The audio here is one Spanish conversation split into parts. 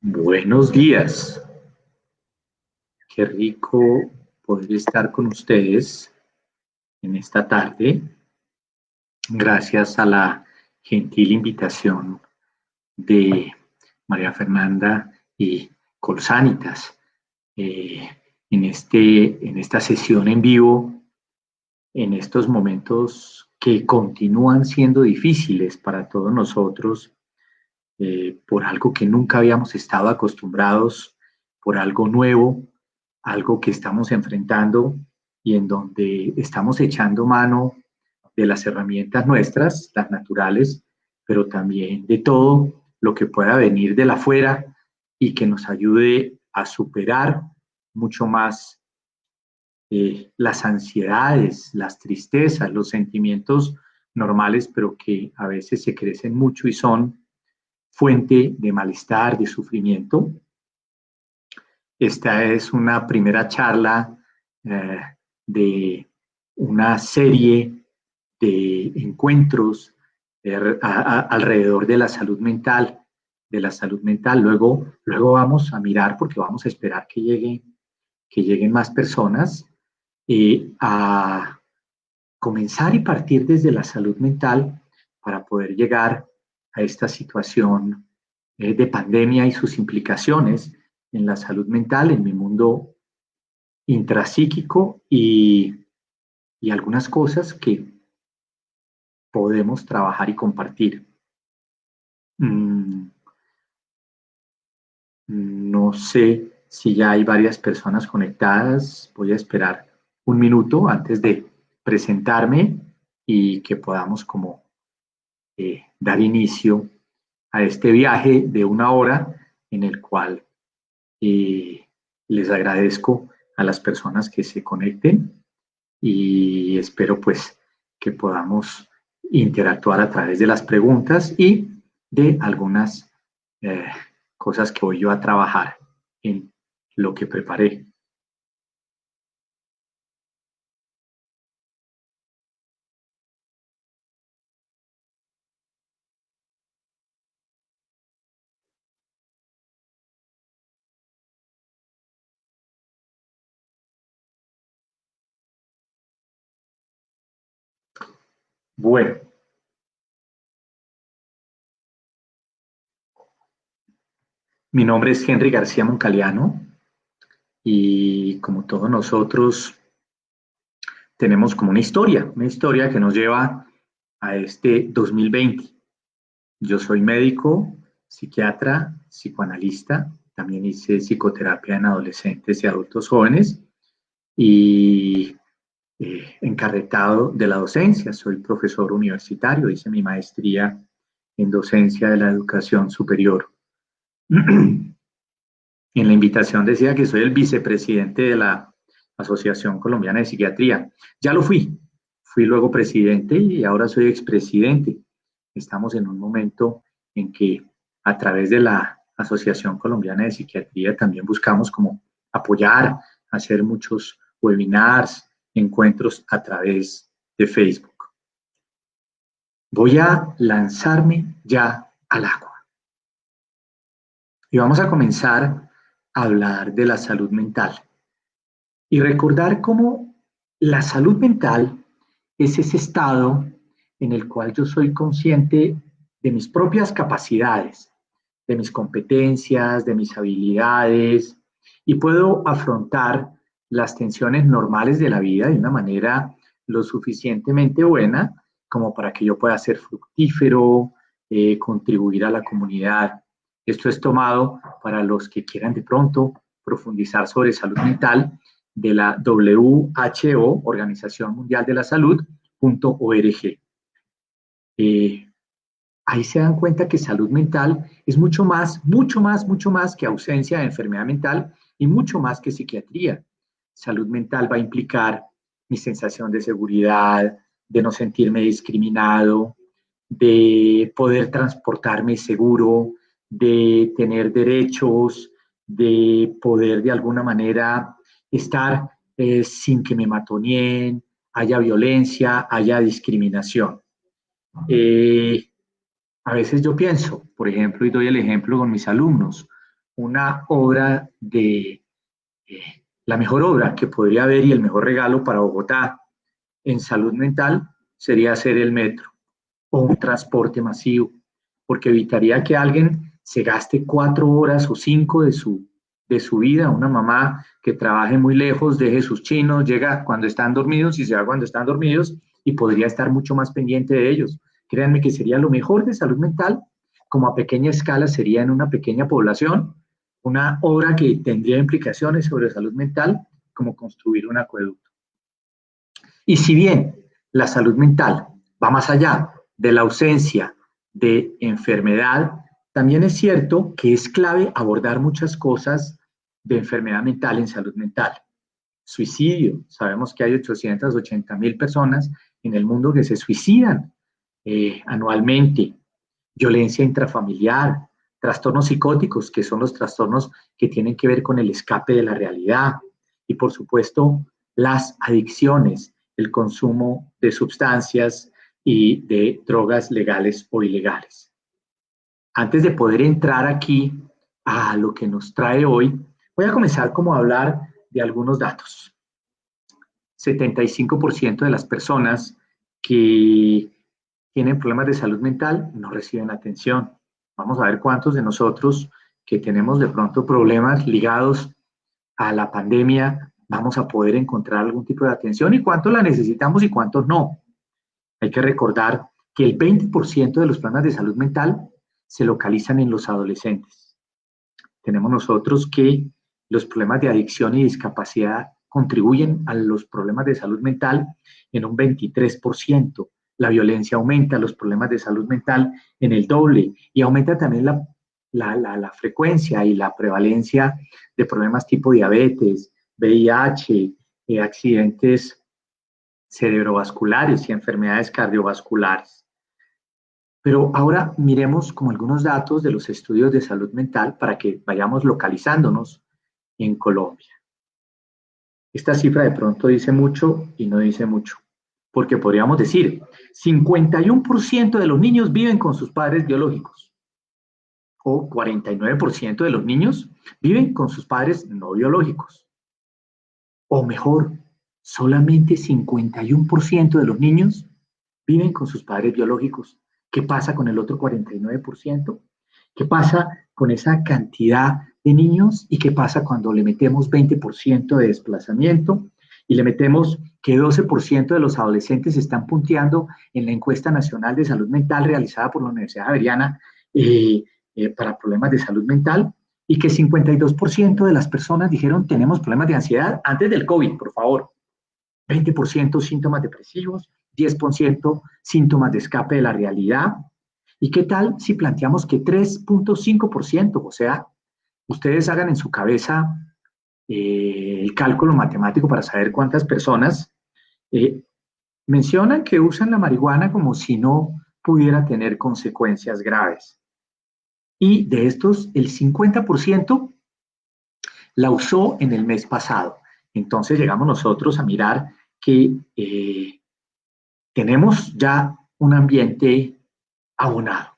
Buenos días, qué rico poder estar con ustedes en esta tarde, gracias a la gentil invitación de María Fernanda y Colsanitas. eh, en esta sesión en vivo, en estos momentos que continúan siendo difíciles para todos nosotros, por algo que nunca habíamos estado acostumbrados, por algo nuevo, algo que estamos enfrentando y en donde estamos echando mano de las herramientas nuestras, las naturales, pero también de todo lo que pueda venir de la afuera y que nos ayude a superar mucho más las ansiedades, las tristezas, los sentimientos normales, pero que a veces se crecen mucho y son fuente de malestar, de sufrimiento. Esta es una primera charla eh, de una serie de encuentros alrededor de la salud mental, de la salud mental. Luego vamos a mirar, porque vamos a esperar que lleguen más personas, a comenzar y partir desde la salud mental para poder llegar a esta situación de pandemia y sus implicaciones en la salud mental, en mi mundo intrapsíquico y algunas cosas que podemos trabajar y compartir. Mm, no sé si ya hay varias personas conectadas. Voy a esperar un minuto antes de presentarme y que podamos como dar inicio a este viaje de una hora en el cual les agradezco a las personas que se conecten y espero pues que podamos interactuar a través de las preguntas y de algunas eh, cosas que voy yo a trabajar en lo que preparé. Bueno, mi nombre es Henry García Moncaliano y como todos nosotros tenemos como una historia que nos lleva a este 2020. Yo soy médico, psiquiatra, psicoanalista, también hice psicoterapia en adolescentes y adultos jóvenes y encarretado de la docencia. Soy profesor universitario, hice mi maestría en docencia de la educación superior. En la invitación decía que soy el vicepresidente de la Asociación Colombiana de Psiquiatría. Ya lo fui luego presidente y ahora soy expresidente. Estamos en un momento en que a través de la Asociación Colombiana de Psiquiatría también buscamos como apoyar, hacer muchos webinars, encuentros a través de Facebook. Voy a lanzarme ya al agua. Y vamos a comenzar a hablar de la salud mental y recordar cómo la salud mental es ese estado en el cual yo soy consciente de mis propias capacidades, de mis competencias, de mis habilidades y puedo afrontar las tensiones normales de la vida de una manera lo suficientemente buena como para que yo pueda ser fructífero, contribuir a la comunidad. Esto es tomado para los que quieran de pronto profundizar sobre salud mental de la WHO, Organización Mundial de la Salud.org. Ahí se dan cuenta que salud mental es mucho más que ausencia de enfermedad mental y mucho más que psiquiatría. Salud mental va a implicar mi sensación de seguridad, de no sentirme discriminado, de poder transportarme seguro, de tener derechos, de poder de alguna manera estar sin que me matoneen, haya violencia, haya discriminación. A veces yo pienso, por ejemplo, y doy el ejemplo con mis alumnos, una obra de la mejor obra que podría haber y el mejor regalo para Bogotá en salud mental sería hacer el metro o un transporte masivo, porque evitaría que alguien se gaste 4 horas o 5 de su vida, una mamá que trabaje muy lejos, deje sus chinos, llega cuando están dormidos y se va cuando están dormidos y podría estar mucho más pendiente de ellos. Créanme que sería lo mejor de salud mental, como a pequeña escala sería en una pequeña población, una obra que tendría implicaciones sobre salud mental, como construir un acueducto. Y si bien la salud mental va más allá de la ausencia de enfermedad, también es cierto que es clave abordar muchas cosas de enfermedad mental en salud mental. Suicidio, sabemos que hay 880.000 personas en el mundo que se suicidan anualmente. Violencia intrafamiliar, trastornos psicóticos, que son los trastornos que tienen que ver con el escape de la realidad. Y por supuesto, las adicciones, el consumo de sustancias y de drogas legales o ilegales. Antes de poder entrar aquí a lo que nos trae hoy, voy a comenzar como a hablar de algunos datos. 75% de las personas que tienen problemas de salud mental no reciben atención. Vamos a ver cuántos de nosotros que tenemos de pronto problemas ligados a la pandemia vamos a poder encontrar algún tipo de atención y cuántos la necesitamos y cuántos no. Hay que recordar que el 20% de los problemas de salud mental se localizan en los adolescentes. Tenemos nosotros que los problemas de adicción y discapacidad contribuyen a los problemas de salud mental en un 23%. La violencia aumenta, los problemas de salud mental en el doble y aumenta también la frecuencia y la prevalencia de problemas tipo diabetes, VIH, accidentes cerebrovasculares y enfermedades cardiovasculares. Pero ahora miremos como algunos datos de los estudios de salud mental para que vayamos localizándonos en Colombia. Esta cifra de pronto dice mucho y no dice mucho, porque podríamos decir, 51% de los niños viven con sus padres biológicos, o 49% de los niños viven con sus padres no biológicos. O mejor, solamente 51% de los niños viven con sus padres biológicos. ¿Qué pasa con el otro 49%? ¿Qué pasa con esa cantidad de niños? ¿Y qué pasa cuando le metemos 20% de desplazamiento y le metemos que 12% de los adolescentes están punteando en la encuesta nacional de salud mental realizada por la Universidad Javeriana para problemas de salud mental? Y que 52% de las personas dijeron tenemos problemas de ansiedad antes del COVID, por favor. 20% síntomas depresivos, 10% síntomas de escape de la realidad. ¿Y qué tal si planteamos que 3.5%, o sea, ustedes hagan en su cabeza el cálculo matemático para saber cuántas personas mencionan que usan la marihuana como si no pudiera tener consecuencias graves? Y de estos, el 50% la usó en el mes pasado. Entonces llegamos nosotros a mirar que tenemos ya un ambiente abonado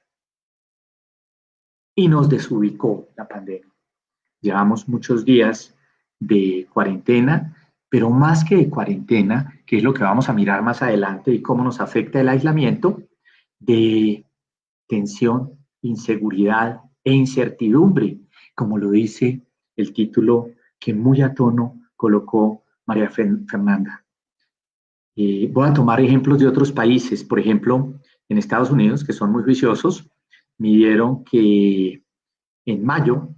y nos desubicó la pandemia. Llevamos muchos días de cuarentena, pero más que de cuarentena, que es lo que vamos a mirar más adelante y cómo nos afecta el aislamiento, de tensión, inseguridad e incertidumbre, como lo dice el título que muy a tono colocó María Fernanda. Voy a tomar ejemplos de otros países. Por ejemplo, en Estados Unidos, que son muy juiciosos, midieron que en mayo,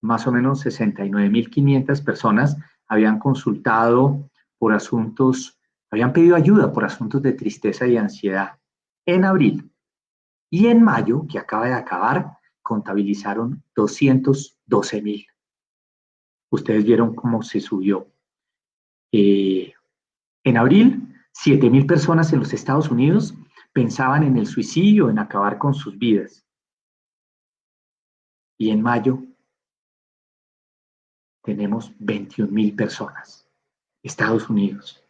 más o menos 69.500 personas habían consultado por asuntos, habían pedido ayuda por asuntos de tristeza y ansiedad. En abril y en mayo, que acaba de acabar, contabilizaron 212.000. Ustedes vieron cómo se subió. En abril, 7.000 personas en los Estados Unidos pensaban en el suicidio, en acabar con sus vidas. Y en mayo tenemos 21.000 personas, Estados Unidos.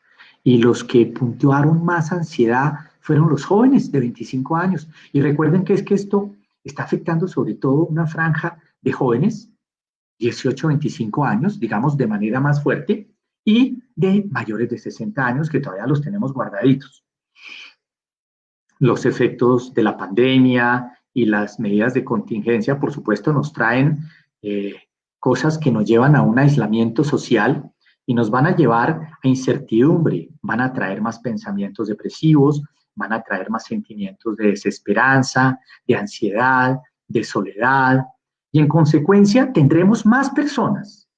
Y los que puntuaron más ansiedad fueron los jóvenes de 25 años. Y recuerden que es que esto está afectando sobre todo una franja de jóvenes 18 a 25 años, digamos de manera más fuerte, y de mayores de 60 años que todavía los tenemos guardaditos. Los efectos de la pandemia y las medidas de contingencia, por supuesto, nos traen cosas que nos llevan a un aislamiento social y nos van a llevar a incertidumbre, van a traer más pensamientos depresivos, van a traer más sentimientos de desesperanza, de ansiedad, de soledad, y en consecuencia tendremos más personas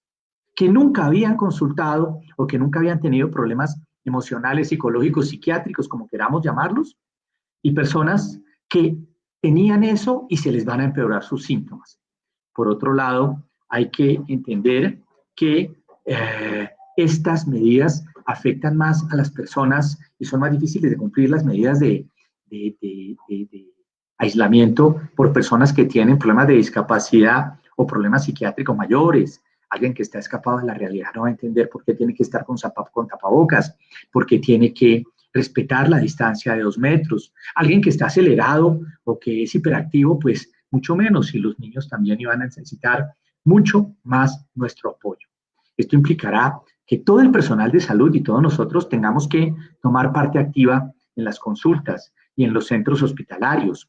que nunca habían consultado o que nunca habían tenido problemas emocionales, psicológicos, psiquiátricos, como queramos llamarlos, y personas que tenían eso y se les van a empeorar sus síntomas. Por otro lado, hay que entender que estas medidas afectan más a las personas y son más difíciles de cumplir las medidas de aislamiento por personas que tienen problemas de discapacidad o problemas psiquiátricos mayores. Alguien que está escapado de la realidad no va a entender por qué tiene que estar con tapabocas, por qué tiene que respetar la distancia de 2 metros. Alguien que está acelerado o que es hiperactivo, pues mucho menos, y los niños también iban a necesitar mucho más nuestro apoyo. Esto implicará que todo el personal de salud y todos nosotros tengamos que tomar parte activa en las consultas y en los centros hospitalarios,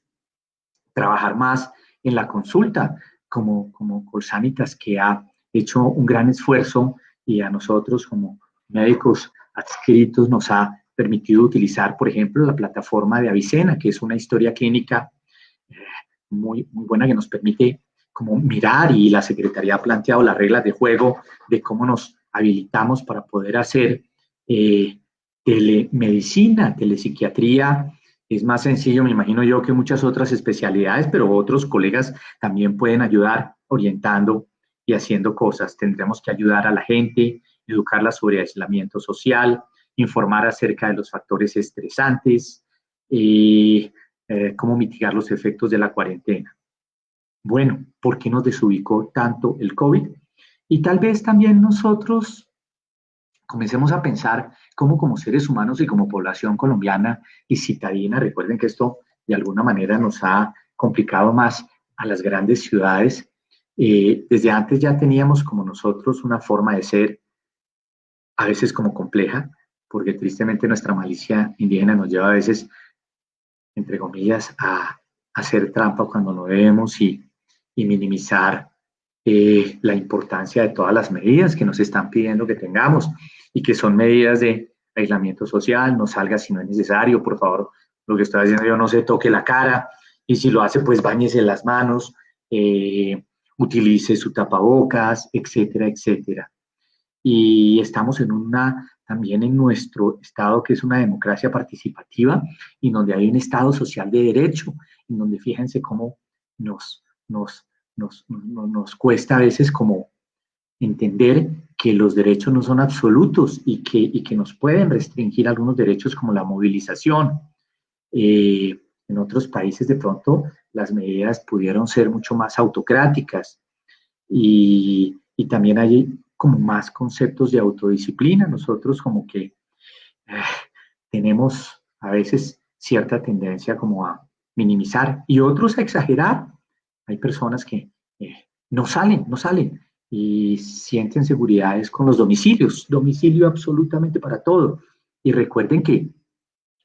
trabajar más en la consulta, como Colsanitas, que ha hecho un gran esfuerzo y a nosotros como médicos adscritos nos ha permitido utilizar, por ejemplo, la plataforma de Avicena, que es una historia clínica muy buena que nos permite como mirar, y la Secretaría ha planteado las reglas de juego de cómo nos habilitamos para poder hacer telemedicina, telepsiquiatría. Es más sencillo, me imagino yo, que muchas otras especialidades, pero otros colegas también pueden ayudar orientando y haciendo cosas. Tendremos que ayudar a la gente, educarla sobre aislamiento social, informar acerca de los factores estresantes, cómo mitigar los efectos de la cuarentena. Bueno, ¿por qué nos desubicó tanto el COVID? Y tal vez también nosotros comencemos a pensar cómo como seres humanos y como población colombiana y citadina, recuerden que esto de alguna manera nos ha complicado más a las grandes ciudades. Desde antes ya teníamos como nosotros una forma de ser a veces como compleja, porque tristemente nuestra malicia indígena nos lleva a veces, entre comillas, a hacer trampa cuando no debemos y minimizar la importancia de todas las medidas que nos están pidiendo que tengamos y que son medidas de aislamiento social. No salga si no es necesario, por favor, lo que estoy diciendo yo, no se toque la cara, y si lo hace, pues báñese las manos, utilice su tapabocas, etcétera, etcétera. Y estamos en también en nuestro estado, que es una democracia participativa, y donde hay un estado social de derecho, en donde fíjense cómo nos cuesta a veces como entender que los derechos no son absolutos y que nos pueden restringir algunos derechos como la movilización. En otros países de pronto las medidas pudieron ser mucho más autocráticas, y también hay como más conceptos de autodisciplina. Nosotros como que tenemos a veces cierta tendencia como a minimizar y otros a exagerar. Hay personas que no salen y sienten seguridades con los domicilios, domicilio absolutamente para todo. Y recuerden que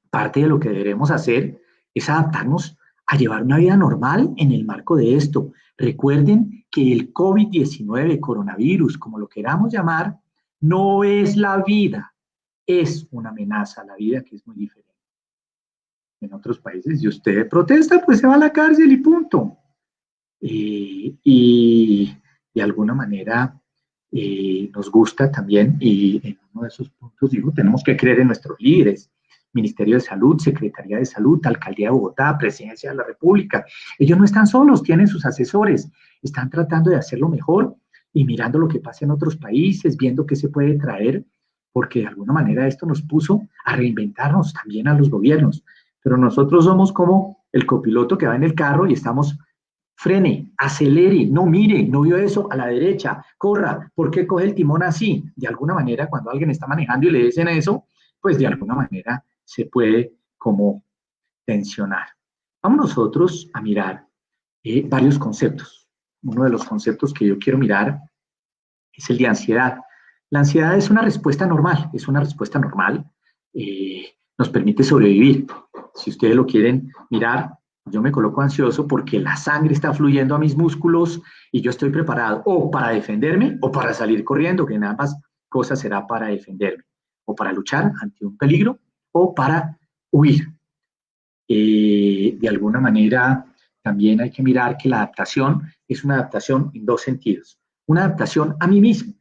parte de lo que debemos hacer es adaptarnos a llevar una vida normal en el marco de esto. Recuerden que el COVID-19, coronavirus, como lo queramos llamar, no es la vida, es una amenaza a la vida que es muy diferente. En otros países, si usted protesta, pues se va a la cárcel y punto. Y de alguna manera nos gusta también, y en uno de esos puntos digo, tenemos que creer en nuestros líderes. Ministerio de Salud, Secretaría de Salud, Alcaldía de Bogotá, Presidencia de la República. Ellos no están solos, tienen sus asesores, están tratando de hacerlo mejor y mirando lo que pasa en otros países, viendo qué se puede traer, porque de alguna manera esto nos puso a reinventarnos también a los gobiernos. Pero nosotros somos como el copiloto que va en el carro y estamos: frene, acelere, no mire, no vio eso, a la derecha, corra, ¿por qué coge el timón así? De alguna manera, cuando alguien está manejando y le dicen eso, pues de alguna manera se puede como tensionar. Vamos nosotros a mirar varios conceptos. Uno de los conceptos que yo quiero mirar es el de ansiedad. La ansiedad es una respuesta normal, es una respuesta normal, nos permite sobrevivir. Si ustedes lo quieren mirar, yo me coloco ansioso porque la sangre está fluyendo a mis músculos y yo estoy preparado o para defenderme o para salir corriendo, que en ambas cosas será para defenderme, o para luchar ante un peligro o para huir. De alguna manera, también hay que mirar que la adaptación es una adaptación en dos sentidos. Una adaptación a mí mismo.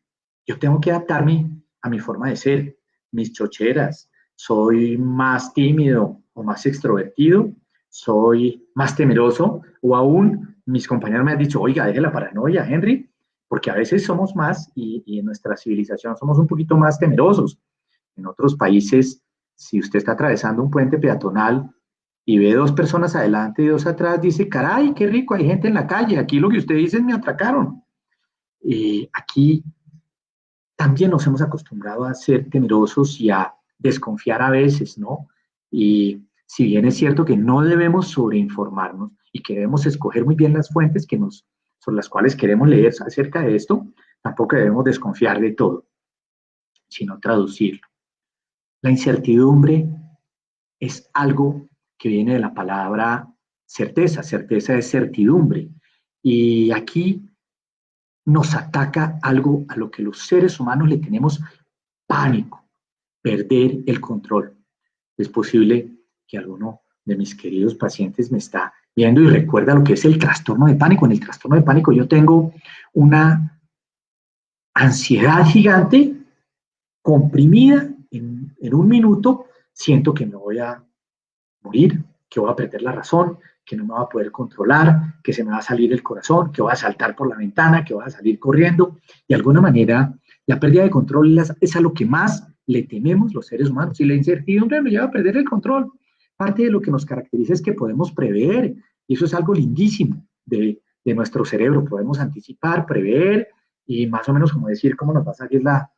Yo tengo que adaptarme a mi forma de ser, mis chocheras. Soy más tímido o más extrovertido, soy más temeroso, o aún mis compañeros me han dicho, oiga, deje la paranoia, Henry, porque a veces somos más, y en nuestra civilización somos un poquito más temerosos. En otros países, si usted está atravesando un puente peatonal y ve dos personas adelante y dos atrás, dice, caray, qué rico, hay gente en la calle, aquí lo que usted dice es me atracaron. Aquí también nos hemos acostumbrado a ser temerosos y a desconfiar a veces, ¿no? Y si bien es cierto que no debemos sobreinformarnos y que debemos escoger muy bien las fuentes sobre las cuales queremos leer acerca de esto, tampoco debemos desconfiar de todo, sino traducirlo. La incertidumbre es algo que viene de la palabra certeza. Certeza es certidumbre. Y aquí nos ataca algo a lo que los seres humanos le tenemos pánico, perder el control. Es posible que alguno de mis queridos pacientes me está viendo y recuerda lo que es el trastorno de pánico. En el trastorno de pánico yo tengo una ansiedad gigante comprimida en un minuto. Siento que me voy a morir, que voy a perder la razón, que no me va a poder controlar, que se me va a salir el corazón, que voy a saltar por la ventana, que voy a salir corriendo. De alguna manera, la pérdida de control es a lo que más le tememos los seres humanos, y la incertidumbre nos lleva a perder el control. Parte de lo que nos caracteriza es que podemos prever, y eso es algo lindísimo de nuestro cerebro. Podemos anticipar, prever, y más o menos como decir cómo nos va a salir la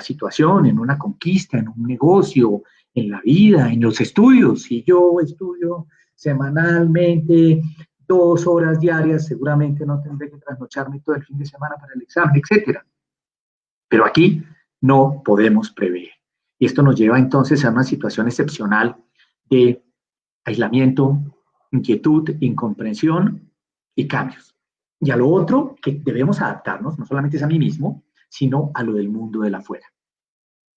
situación en una conquista, en un negocio, en la vida, en los estudios. Si yo estudio semanalmente 2 horas diarias, seguramente no tendré que trasnocharme todo el fin de semana para el examen, etcétera. Pero aquí no podemos prever. Y esto nos lleva entonces a una situación excepcional de aislamiento, inquietud, incomprensión y cambios. Y a lo otro que debemos adaptarnos, no solamente es a mí mismo, sino a lo del mundo de la afuera.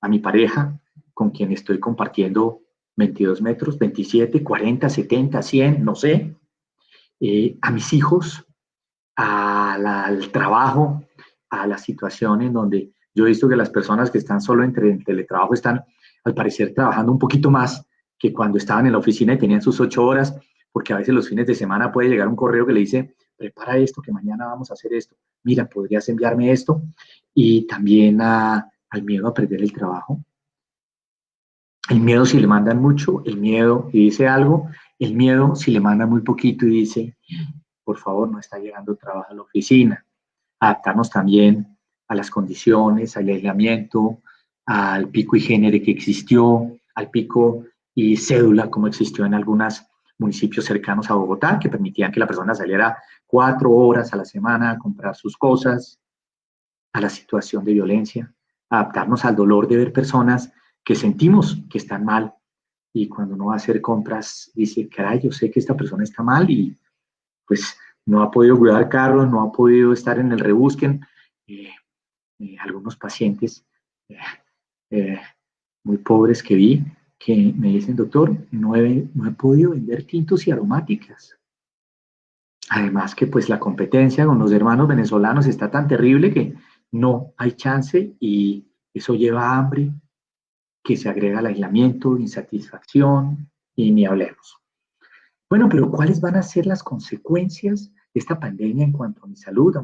A mi pareja, con quien estoy compartiendo 22 metros, 27, 40, 70, 100, no sé, a mis hijos, al trabajo, a la situación en donde yo he visto que las personas que están solo en teletrabajo están, al parecer, trabajando un poquito más que cuando estaban en la oficina y tenían sus 8 horas, porque a veces los fines de semana puede llegar un correo que le dice, prepara esto, que mañana vamos a hacer esto, mira, podrías enviarme esto, y también al miedo a perder el trabajo. El miedo si le mandan mucho, el miedo y dice algo, el miedo si le mandan muy poquito y dice, por favor, no está llegando trabajo a la oficina. Adaptarnos también a las condiciones, al aislamiento, al pico y género que existió, al pico y cédula como existió en algunos municipios cercanos a Bogotá, que permitían que la persona saliera 4 horas a la semana a comprar sus cosas, a la situación de violencia, adaptarnos al dolor de ver personas que sentimos que están mal, y cuando uno va a hacer compras dice, caray, yo sé que esta persona está mal y pues no ha podido cuidar carros, no ha podido estar en el rebusquen. Algunos pacientes eh, muy pobres que vi que me dicen, doctor, no he podido vender tintos y aromáticas. Además que pues la competencia con los hermanos venezolanos está tan terrible que no hay chance, y eso lleva a hambre, que se agrega al aislamiento, insatisfacción, y ni hablemos. Bueno, pero ¿cuáles van a ser las consecuencias de esta pandemia en cuanto a mi salud,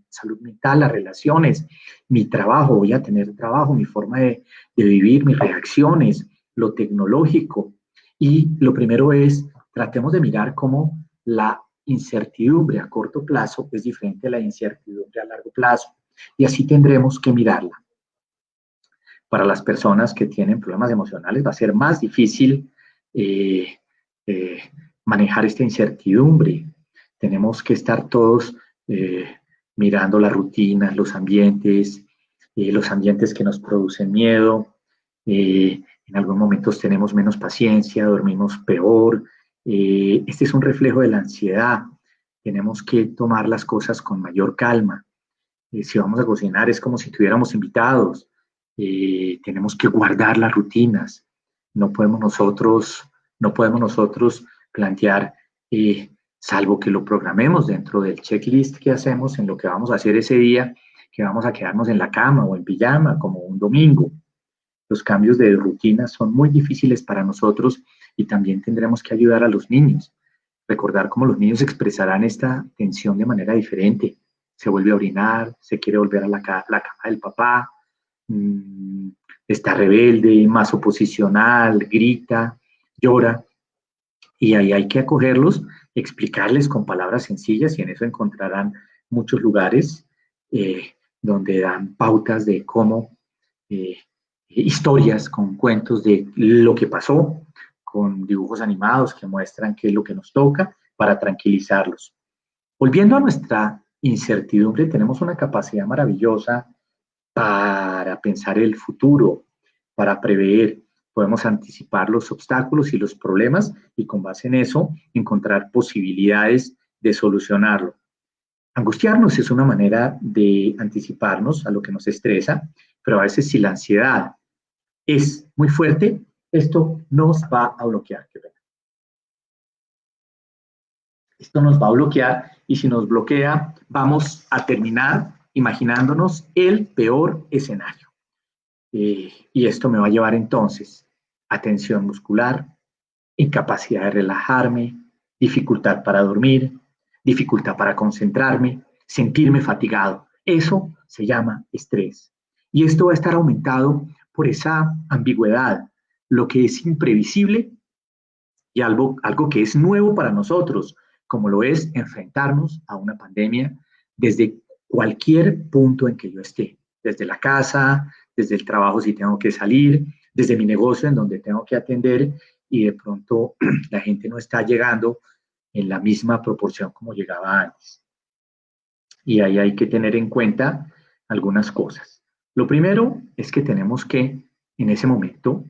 salud mental, las relaciones, mi trabajo? Voy a tener trabajo, mi forma de vivir, mis reacciones, lo tecnológico. Y lo primero es, tratemos de mirar cómo la incertidumbre a corto plazo es diferente a la incertidumbre a largo plazo. Y así tendremos que mirarla. Para las personas que tienen problemas emocionales va a ser más difícil eh, eh, manejar esta incertidumbre. Tenemos que estar todos mirando las rutinas, los ambientes, los ambientes que nos producen miedo, en algunos momentos tenemos menos paciencia, dormimos peor. Este es un reflejo de la ansiedad. Tenemos que tomar las cosas con mayor calma. Si vamos a cocinar es como si tuviéramos invitados. Tenemos que guardar las rutinas. No podemos nosotros, no podemos nosotros plantear, salvo que lo programemos dentro del checklist que hacemos en lo que vamos a hacer ese día, que vamos a quedarnos en la cama o en pijama como un domingo. Los cambios de rutina son muy difíciles para nosotros y también tendremos que ayudar a los niños. Recordar cómo los niños expresarán esta tensión de manera diferente. Se vuelve a orinar, se quiere volver a la cama del papá, está rebelde, más oposicional, grita, llora. Y ahí hay que acogerlos, explicarles con palabras sencillas y en eso encontrarán muchos lugares donde dan pautas de cómo, historias con cuentos de lo que pasó, con dibujos animados que muestran qué es lo que nos toca para tranquilizarlos. Volviendo a nuestra incertidumbre, tenemos una capacidad maravillosa para pensar el futuro, para prever. Podemos anticipar los obstáculos y los problemas y con base en eso encontrar posibilidades de solucionarlo. Angustiarnos es una manera de anticiparnos a lo que nos estresa, pero a veces si la ansiedad es muy fuerte, esto nos va a bloquear. Esto nos va a bloquear y si nos bloquea, vamos a terminar imaginándonos el peor escenario. Y esto me va a llevar entonces a tensión muscular, incapacidad de relajarme, dificultad para dormir, dificultad para concentrarme, sentirme fatigado. Eso se llama estrés. Y esto va a estar aumentado por esa ambigüedad, lo que es imprevisible y algo que es nuevo para nosotros, como lo es enfrentarnos a una pandemia desde cualquier punto en que yo esté, desde la casa, desde el trabajo si tengo que salir, desde mi negocio en donde tengo que atender y de pronto la gente no está llegando en la misma proporción como llegaba antes. Y ahí hay que tener en cuenta algunas cosas. Lo primero es que tenemos que, en ese momento,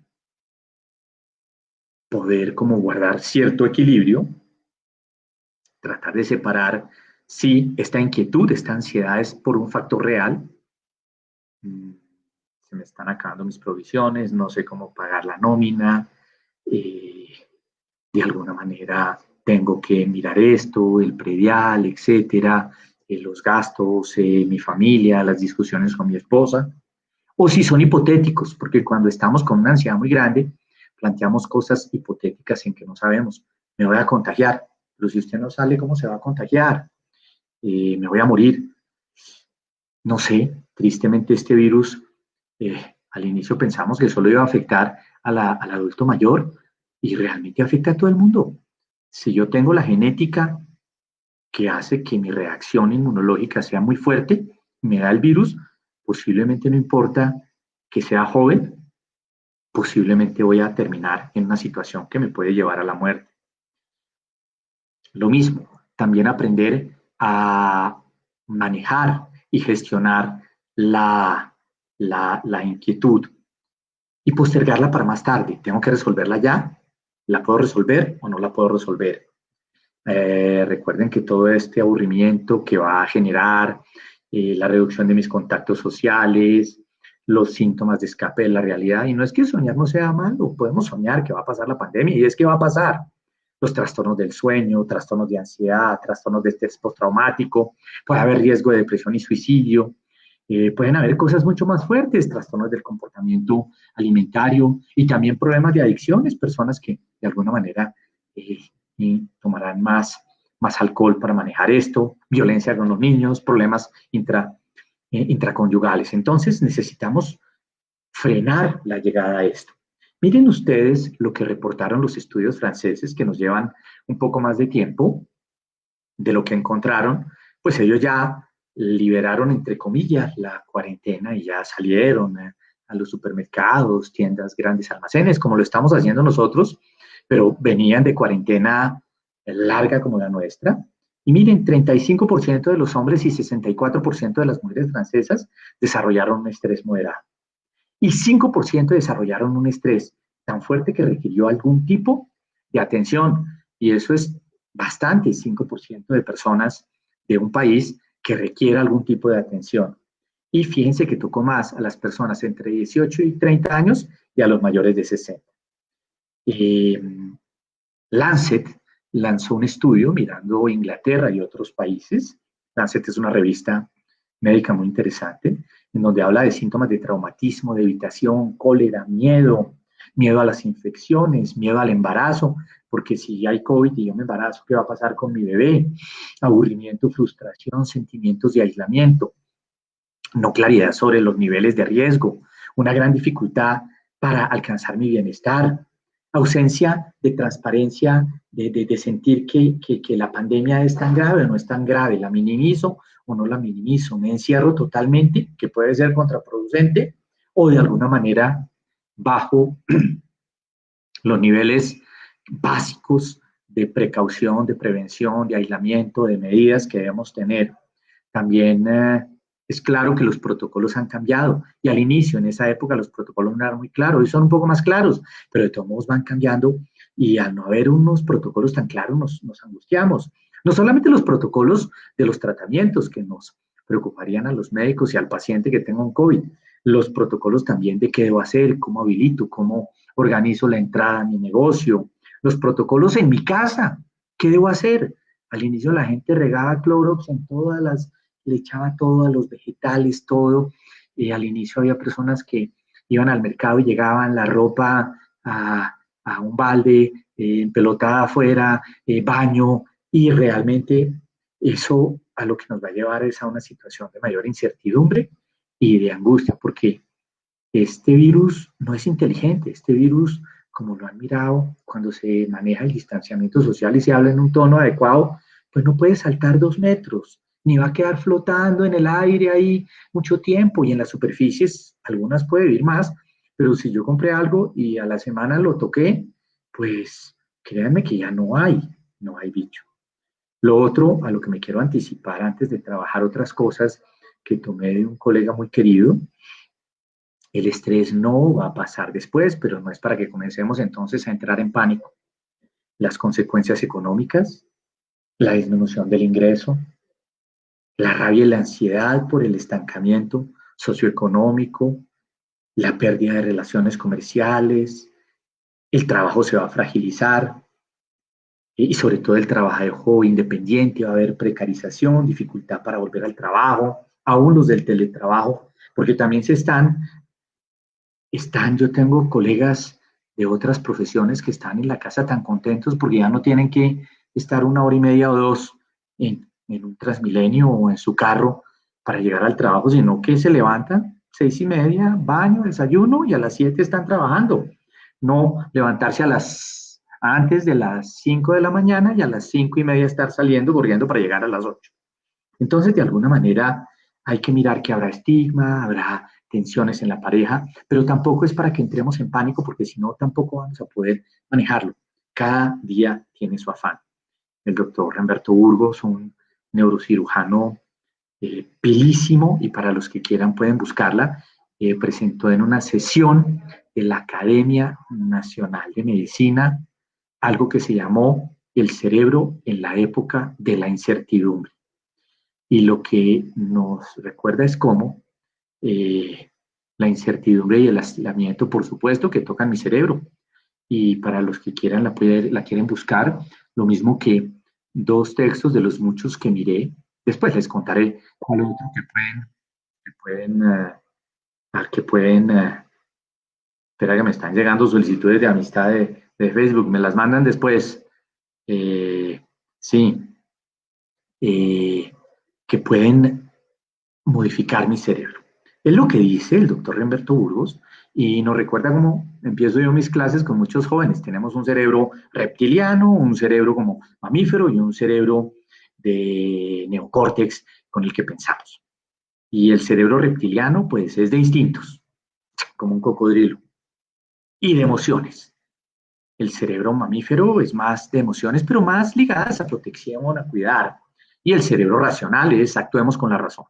poder como guardar cierto equilibrio, tratar de separar si esta inquietud, esta ansiedad es por un factor real. Se me están acabando mis provisiones, no sé cómo pagar la nómina, de alguna manera tengo que mirar esto, el predial, etcétera, los gastos, mi familia, las discusiones con mi esposa, o si son hipotéticos, porque cuando estamos con una ansiedad muy grande, planteamos cosas hipotéticas en que no sabemos, me voy a contagiar, pero si usted no sale, ¿cómo se va a contagiar? Me voy a morir. No sé, tristemente este virus, al inicio pensamos que solo iba a afectar al adulto mayor y realmente afecta a todo el mundo. Si yo tengo la genética que hace que mi reacción inmunológica sea muy fuerte, me da el virus, posiblemente no importa que sea joven, posiblemente voy a terminar en una situación que me puede llevar a la muerte. Lo mismo, también aprender a manejar y gestionar la inquietud y postergarla para más tarde. Tengo que resolverla ya. ¿La puedo resolver o no la puedo resolver? Recuerden que todo este aburrimiento que va a generar la reducción de mis contactos sociales, los síntomas de escape de la realidad, y no es que soñar no sea malo, podemos soñar que va a pasar la pandemia y es que va a pasar. Los trastornos del sueño, trastornos de ansiedad, trastornos de estrés postraumático, puede haber riesgo de depresión y suicidio, pueden haber cosas mucho más fuertes, trastornos del comportamiento alimentario y también problemas de adicciones, personas que de alguna manera tomarán más alcohol para manejar esto, violencia con los niños, problemas intraconyugales. Entonces necesitamos frenar la llegada a esto. Miren ustedes lo que reportaron los estudios franceses que nos llevan un poco más de tiempo de lo que encontraron, pues ellos ya liberaron, entre comillas, la cuarentena y ya salieron a los supermercados, tiendas, grandes almacenes, como lo estamos haciendo nosotros, pero venían de cuarentena larga como la nuestra Y miren, 35% de los hombres y 64% de las mujeres francesas desarrollaron un estrés moderado. Y 5% desarrollaron un estrés tan fuerte que requirió algún tipo de atención. Y eso es bastante, 5% de personas de un país que requiere algún tipo de atención. Y fíjense que tocó más a las personas entre 18 y 30 años y a los mayores de 60. Eh, Lancet lanzó un estudio mirando Inglaterra y otros países. Lancet es una revista médica muy interesante, en donde habla de síntomas de traumatismo, de evitación, cólera, miedo, miedo a las infecciones, miedo al embarazo, porque si hay COVID y yo me embarazo, ¿qué va a pasar con mi bebé? Aburrimiento, frustración, sentimientos de aislamiento, no claridad sobre los niveles de riesgo, una gran dificultad para alcanzar mi bienestar, ausencia de transparencia, de sentir que la pandemia es tan grave o no es tan grave, la minimizo o no la minimizo, me encierro totalmente, que puede ser contraproducente, o de alguna manera bajo los niveles básicos de precaución, de prevención, de aislamiento, de medidas que debemos tener. También es claro que los protocolos han cambiado y al inicio, en esa época, los protocolos no eran muy claros, hoy son un poco más claros, pero de todos modos van cambiando y al no haber unos protocolos tan claros nos angustiamos. No solamente los protocolos de los tratamientos que nos preocuparían a los médicos y al paciente que tenga un COVID, los protocolos también de qué debo hacer, cómo habilito, cómo organizo la entrada a mi negocio, los protocolos en mi casa, ¿qué debo hacer? Al inicio la gente regaba Clorox en todas las, le echaba todo a los vegetales, todo. Al inicio había personas que iban al mercado y llegaban la ropa a un balde, pelotada afuera, baño, y realmente eso a lo que nos va a llevar es a una situación de mayor incertidumbre y de angustia, porque este virus no es inteligente, este virus, como lo han mirado, cuando se maneja el distanciamiento social y se habla en un tono adecuado, pues no puede saltar 2 metros, ni va a quedar flotando en el aire ahí mucho tiempo y en las superficies, algunas puede vivir más, pero si yo compré algo y a la semana lo toqué, pues créanme que ya no hay bicho. Lo otro, a lo que me quiero anticipar antes de trabajar otras cosas que tomé de un colega muy querido, el estrés no va a pasar después, pero no es para que comencemos entonces a entrar en pánico. Las consecuencias económicas, la disminución del ingreso, la rabia y la ansiedad por el estancamiento socioeconómico, la pérdida de relaciones comerciales, el trabajo se va a fragilizar y sobre todo el trabajo independiente, va a haber precarización, dificultad para volver al trabajo, aún los del teletrabajo, porque también yo tengo colegas de otras profesiones que están en la casa tan contentos porque ya no tienen que estar 1 hora y media o 2 en un Transmilenio o en su carro para llegar al trabajo, sino que se levantan 6:30, baño, desayuno y a las 7 están trabajando. No levantarse antes de las 5 de la mañana y a las 5:30 estar saliendo, corriendo para llegar a las 8. Entonces, de alguna manera, hay que mirar que habrá estigma, habrá tensiones en la pareja, pero tampoco es para que entremos en pánico, porque si no, tampoco vamos a poder manejarlo. Cada día tiene su afán. El doctor Humberto Burgos, un neurocirujano pilísimo, y para los que quieran pueden buscarla, presentó en una sesión de la Academia Nacional de Medicina algo que se llamó el cerebro en la época de la incertidumbre. Y lo que nos recuerda es cómo la incertidumbre y el aislamiento, por supuesto, que tocan mi cerebro. Y para los que quieran la quieren buscar, lo mismo que 2 textos de los muchos que miré. Después les contaré cuál otro que pueden. Espera que me están llegando solicitudes de amistad de Facebook, me las mandan después. Sí, eh, que pueden modificar mi cerebro. Es lo que dice el doctor Humberto Burgos y nos recuerda cómo empiezo yo mis clases con muchos jóvenes. Tenemos un cerebro reptiliano, un cerebro como mamífero y un cerebro de neocórtex con el que pensamos. Y el cerebro reptiliano, pues, es de instintos, como un cocodrilo, y de emociones. El cerebro mamífero es más de emociones, pero más ligadas a protección, a cuidar. Y el cerebro racional es actuemos con la razón.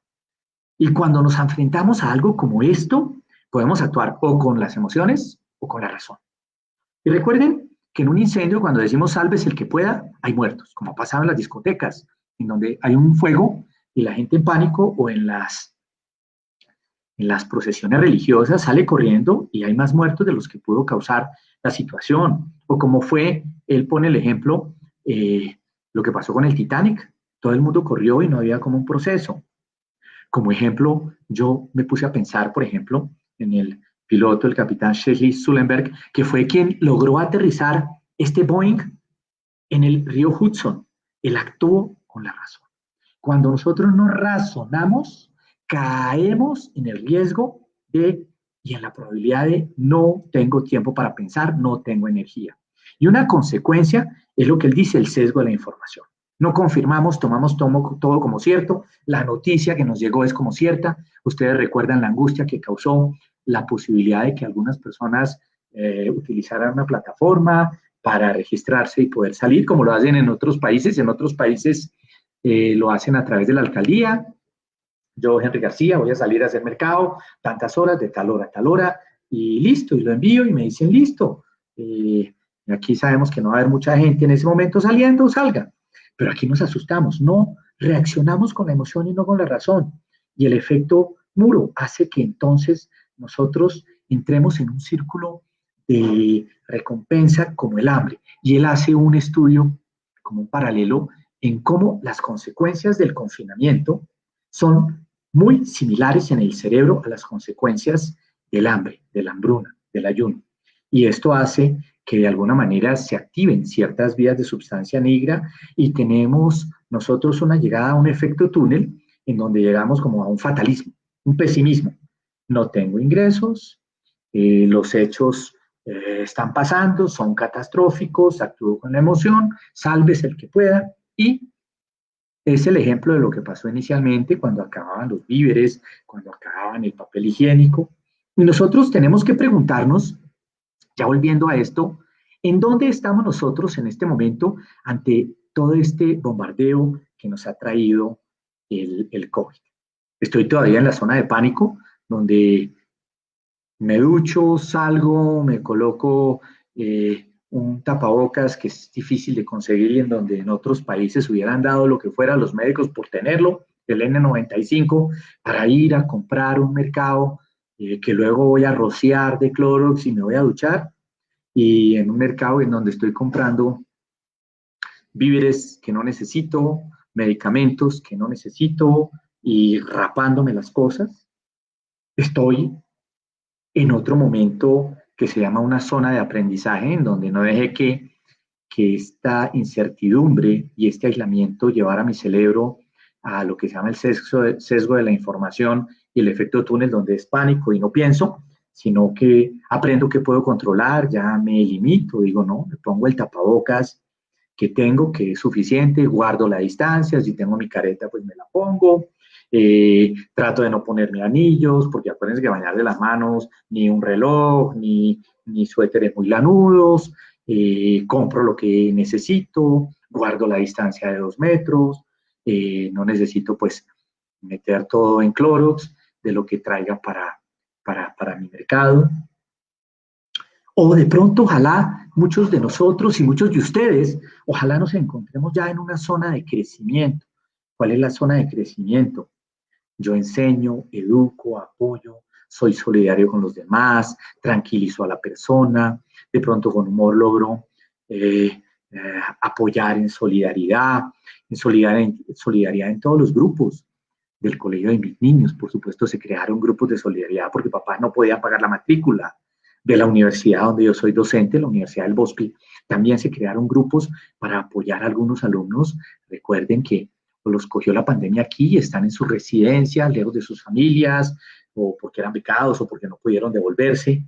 Y cuando nos enfrentamos a algo como esto, podemos actuar o con las emociones o con la razón. Y recuerden que en un incendio, cuando decimos sálvese el que pueda, hay muertos, como pasaba en las discotecas, en donde hay un fuego y la gente en pánico, o en las procesiones religiosas sale corriendo y hay más muertos de los que pudo causar la situación. O como fue, él pone el ejemplo, lo que pasó con el Titanic. Todo el mundo corrió y no había como un proceso. Como ejemplo, yo me puse a pensar, por ejemplo, en el piloto, el capitán Shelley Sullenberg, que fue quien logró aterrizar este Boeing en el río Hudson. Él actuó con la razón. Cuando nosotros no razonamos, caemos en el riesgo de y en la probabilidad de no tengo tiempo para pensar, no tengo energía. Y una consecuencia es lo que él dice, el sesgo de la información. No confirmamos, tomamos todo como cierto, la noticia que nos llegó es como cierta. Ustedes recuerdan la angustia que causó la posibilidad de que algunas personas utilizaran una plataforma para registrarse y poder salir, como lo hacen en otros países. En otros países lo hacen a través de la alcaldía. Yo, Henry García, voy a salir a hacer mercado, tantas horas, de tal hora a tal hora, y listo, y lo envío y me dicen listo. Aquí sabemos que no va a haber mucha gente en ese momento saliendo, salga. Pero aquí nos asustamos, no reaccionamos con la emoción y no con la razón. Y el efecto muro hace que entonces nosotros entremos en un círculo de recompensa como el hambre. Y él hace un estudio como un paralelo en cómo las consecuencias del confinamiento son muy similares en el cerebro a las consecuencias del hambre, de la hambruna, del ayuno. Y esto hace que de alguna manera se activen ciertas vías de sustancia negra y tenemos nosotros una llegada a un efecto túnel en donde llegamos como a un fatalismo, un pesimismo. No tengo ingresos, los hechos están pasando, son catastróficos, actúo con la emoción, sálvese el que pueda, y es el ejemplo de lo que pasó inicialmente cuando acababan los víveres, cuando acababan el papel higiénico. Y nosotros tenemos que preguntarnos, ya volviendo a esto, ¿en dónde estamos nosotros en este momento ante todo este bombardeo que nos ha traído el COVID? Estoy todavía en la zona de pánico, donde me ducho, salgo, me coloco un tapabocas que es difícil de conseguir y en donde en otros países hubieran dado lo que fuera a los médicos por tenerlo, el N95, para ir a comprar un mercado que luego voy a rociar de Clorox y me voy a duchar, y en un mercado en donde estoy comprando víveres que no necesito, medicamentos que no necesito y rapándome las cosas. Estoy en otro momento que se llama una zona de aprendizaje, en donde no dejé que esta incertidumbre y este aislamiento llevara a mi cerebro a lo que se llama el sesgo de la información y el efecto túnel, donde es pánico y no pienso, sino que aprendo que puedo controlar, ya me limito, digo, no, me pongo el tapabocas que tengo, que es suficiente, guardo la distancia, si tengo mi careta, pues me la pongo, trato de no ponerme anillos, porque acuérdense que bañarle las manos, ni un reloj, ni suéteres muy lanudos, compro lo que necesito, guardo la distancia de 2 metros, no necesito pues meter todo en Clorox de lo que traiga para mi mercado. O de pronto, ojalá muchos de nosotros y muchos de ustedes, ojalá nos encontremos ya en una zona de crecimiento. ¿Cuál es la zona de crecimiento? Yo enseño, educo, apoyo, soy solidario con los demás, tranquilizo a la persona, de pronto con humor logro apoyar en solidaridad en todos los grupos del colegio de mis niños. Por supuesto, se crearon grupos de solidaridad porque papás no podían pagar la matrícula. De la universidad donde yo soy docente, la Universidad del Bosque, también se crearon grupos para apoyar a algunos alumnos. Recuerden que los cogió la pandemia aquí y están en sus residencias, lejos de sus familias, o porque eran becados o porque no pudieron devolverse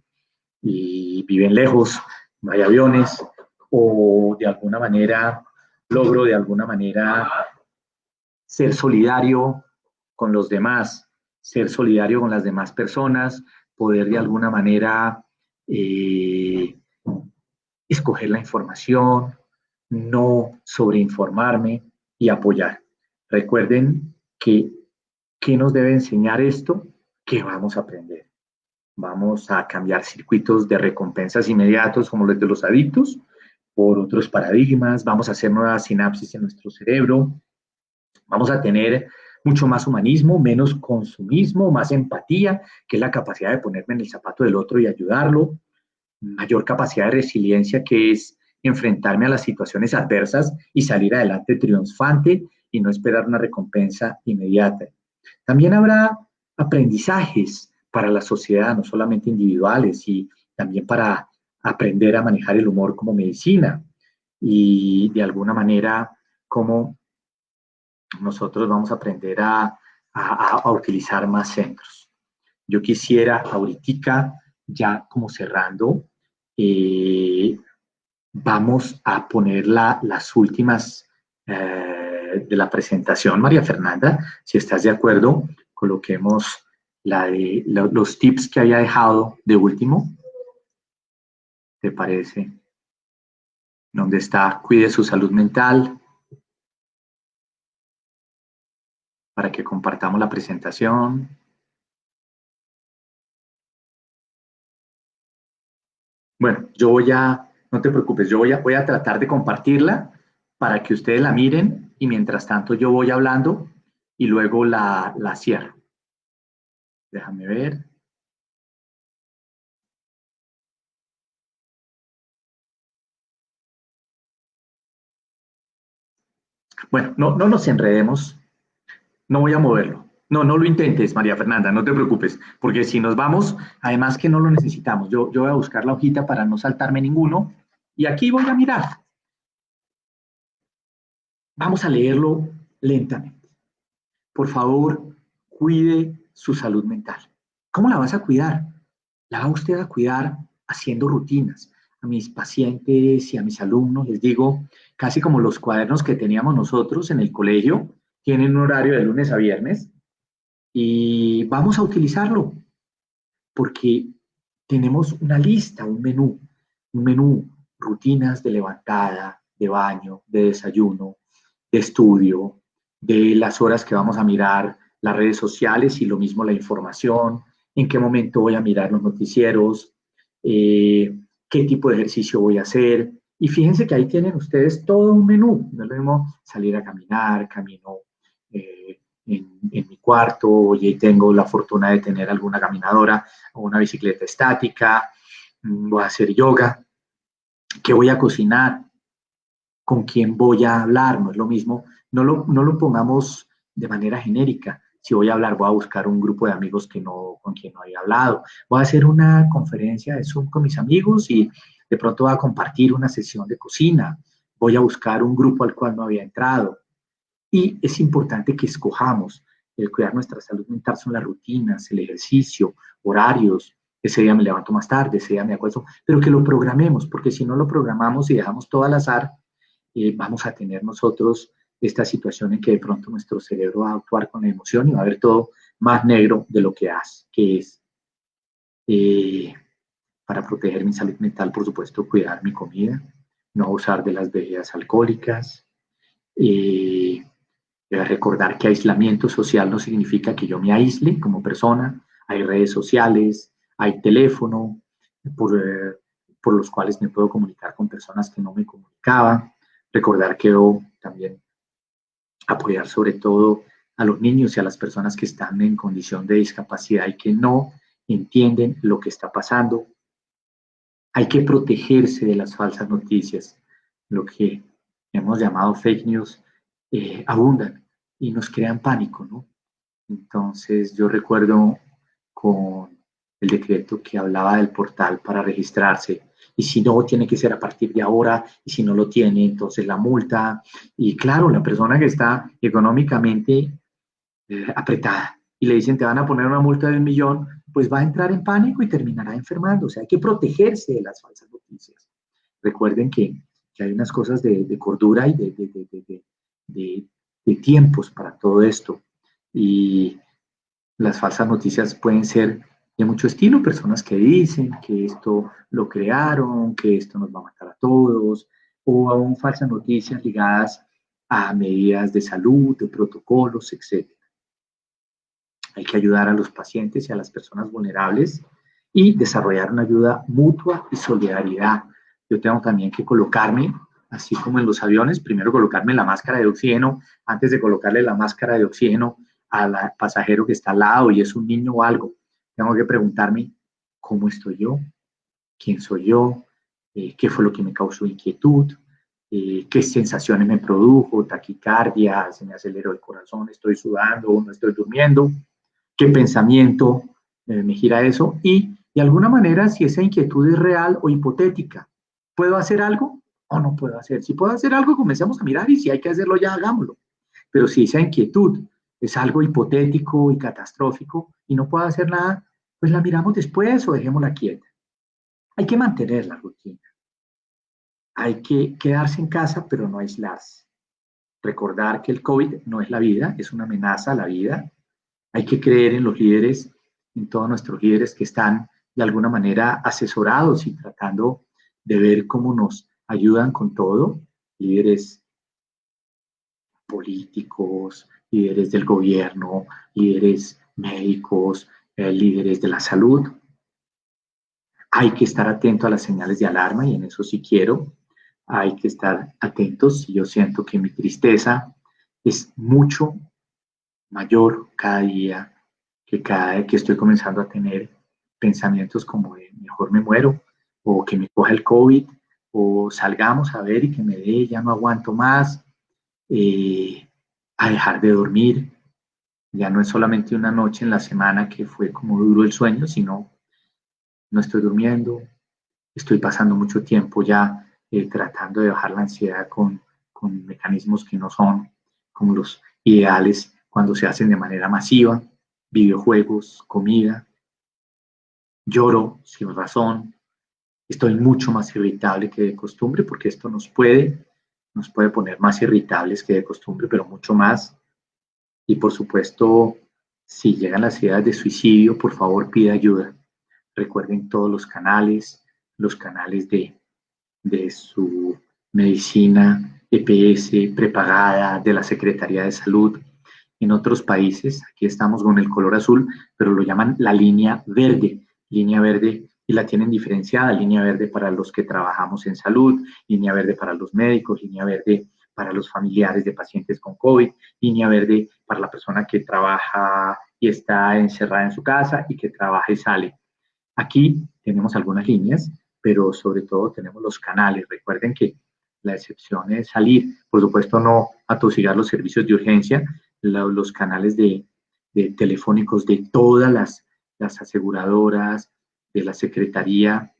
y viven lejos, no hay aviones, o de alguna manera logro de alguna manera ser solidario con los demás, ser solidario con las demás personas, poder de alguna manera eh, escoger la información, no sobreinformarme y apoyar. Recuerden que, ¿qué nos debe enseñar esto? ¿Qué vamos a aprender? Vamos a cambiar circuitos de recompensas inmediatos como los de los adictos por otros paradigmas, vamos a hacer nuevas sinapsis en nuestro cerebro, vamos a tener mucho más humanismo, menos consumismo, más empatía, que es la capacidad de ponerme en el zapato del otro y ayudarlo, mayor capacidad de resiliencia, que es enfrentarme a las situaciones adversas y salir adelante triunfante y no esperar una recompensa inmediata. También habrá aprendizajes para la sociedad, no solamente individuales, y también para aprender a manejar el humor como medicina y de alguna manera cómo nosotros vamos a aprender a utilizar más centros. Yo quisiera ahorita, ya como cerrando, vamos a poner las últimas de la presentación, María Fernanda, si estás de acuerdo, coloquemos los tips que había dejado de último. ¿Te parece? ¿Dónde está? Cuide su salud mental, para que compartamos la presentación. Bueno, no te preocupes, yo voy a tratar de compartirla para que ustedes la miren y mientras tanto yo voy hablando y luego la cierro. Déjame ver. Bueno, no nos enredemos, no voy a moverlo. No lo intentes, María Fernanda, no te preocupes, porque si nos vamos, además que no lo necesitamos, yo voy a buscar la hojita para no saltarme ninguno y aquí voy a mirar. Vamos a leerlo lentamente. Por favor, cuide su salud mental. ¿Cómo la vas a cuidar? La va usted a cuidar haciendo rutinas. A mis pacientes y a mis alumnos les digo, casi como los cuadernos que teníamos nosotros en el colegio, tienen un horario de lunes a viernes y vamos a utilizarlo porque tenemos una lista, un menú, rutinas de levantada, de baño, de desayuno, de estudio, de las horas que vamos a mirar las redes sociales y lo mismo la información, en qué momento voy a mirar los noticieros, qué tipo de ejercicio voy a hacer. Y fíjense que ahí tienen ustedes todo un menú. No es lo mismo salir a caminar, camino en mi cuarto, hoy tengo la fortuna de tener alguna caminadora o una bicicleta estática, voy a hacer yoga, qué voy a cocinar, con quién voy a hablar, no es lo mismo, no lo pongamos de manera genérica. Si voy a hablar, voy a buscar un grupo de amigos con quien no había hablado. Voy a hacer una conferencia de Zoom con mis amigos y de pronto voy a compartir una sesión de cocina. Voy a buscar un grupo al cual no había entrado. Y es importante que escojamos. El cuidar nuestra salud mental son las rutinas, el ejercicio, horarios. Ese día me levanto más tarde, ese día me acuesto, pero que lo programemos, porque si no lo programamos y dejamos todo al azar, vamos a tener nosotros esta situación en que de pronto nuestro cerebro va a actuar con la emoción y va a ver todo más negro de lo que es. Para proteger mi salud mental, por supuesto, cuidar mi comida, no usar de las bebidas alcohólicas, recordar que aislamiento social no significa que yo me aísle como persona, hay redes sociales, hay teléfono por los cuales me puedo comunicar con personas que no me comunicaba, recordar que debo también apoyar sobre todo a los niños y a las personas que están en condición de discapacidad y que no entienden lo que está pasando. Hay que protegerse de las falsas noticias, lo que hemos llamado fake news, abundan y nos crean pánico, ¿no? Entonces yo recuerdo con el decreto que hablaba del portal para registrarse y si no, tiene que ser a partir de ahora y si no lo tiene, entonces la multa y claro, la persona que está económicamente apretada y le dicen te van a poner una multa de 1.000.000, pues va a entrar en pánico y terminará enfermando. O sea, hay que protegerse de las falsas noticias. Recuerden que hay unas cosas de cordura y de tiempos para todo esto. Y las falsas noticias pueden ser de mucho estilo, personas que dicen que esto lo crearon, que esto nos va a matar a todos, o aún falsas noticias ligadas a medidas de salud, de protocolos, etc. Hay que ayudar a los pacientes y a las personas vulnerables y desarrollar una ayuda mutua y solidaridad. Yo tengo también que colocarme, así como en los aviones, primero colocarme la máscara de oxígeno antes de colocarle la máscara de oxígeno al pasajero que está al lado y es un niño o algo. Tengo que preguntarme, ¿cómo estoy yo? ¿Quién soy yo? ¿Qué fue lo que me causó inquietud? ¿Qué sensaciones me produjo? Taquicardia, se me aceleró el corazón, estoy sudando o no estoy durmiendo. ¿Qué pensamiento me gira eso? Y de alguna manera, si esa inquietud es real o hipotética, ¿puedo hacer algo o no puedo hacer? Si puedo hacer algo, comencemos a mirar y si hay que hacerlo, ya hagámoslo. Pero si esa inquietud es algo hipotético y catastrófico y no puedo hacer nada, pues la miramos después o dejémosla quieta. Hay que mantener la rutina. Hay que quedarse en casa, pero no aislarse. Recordar que el COVID no es la vida, es una amenaza a la vida. Hay que creer en los líderes, en todos nuestros líderes que están de alguna manera asesorados y tratando de ver cómo nos ayudan con todo. Líderes políticos, líderes del gobierno, líderes médicos, líderes de la salud. Hay que estar atento a las señales de alarma y en eso sí quiero. Hay que estar atentos. Si yo siento que mi tristeza es mucho mayor cada día, que cada vez que estoy comenzando a tener pensamientos como de mejor me muero, o que me coja el COVID, o salgamos a ver y que me dé, ya no aguanto más, a dejar de dormir. Ya no es solamente una noche en la semana que fue como duro el sueño, sino no estoy durmiendo, estoy pasando mucho tiempo ya tratando de bajar la ansiedad con mecanismos que no son como los ideales cuando se hacen de manera masiva, videojuegos, comida, lloro sin razón, estoy mucho más irritable que de costumbre porque esto nos puede poner más irritables que de costumbre, pero mucho más. Y por supuesto, si llegan las ideas de suicidio, por favor pida ayuda. Recuerden todos los canales de su medicina EPS prepagada de la Secretaría de Salud. En otros países, aquí estamos con el color azul, pero lo llaman la línea verde, y la tienen diferenciada, línea verde para los que trabajamos en salud, línea verde para los médicos, línea verde para los familiares de pacientes con COVID, línea verde para la persona que trabaja y está encerrada en su casa y que trabaja y sale. Aquí tenemos algunas líneas, pero sobre todo tenemos los canales. Recuerden que la excepción es salir, por supuesto no atosigar los servicios de urgencia, los canales de telefónicos de todas las aseguradoras, de la Secretaría,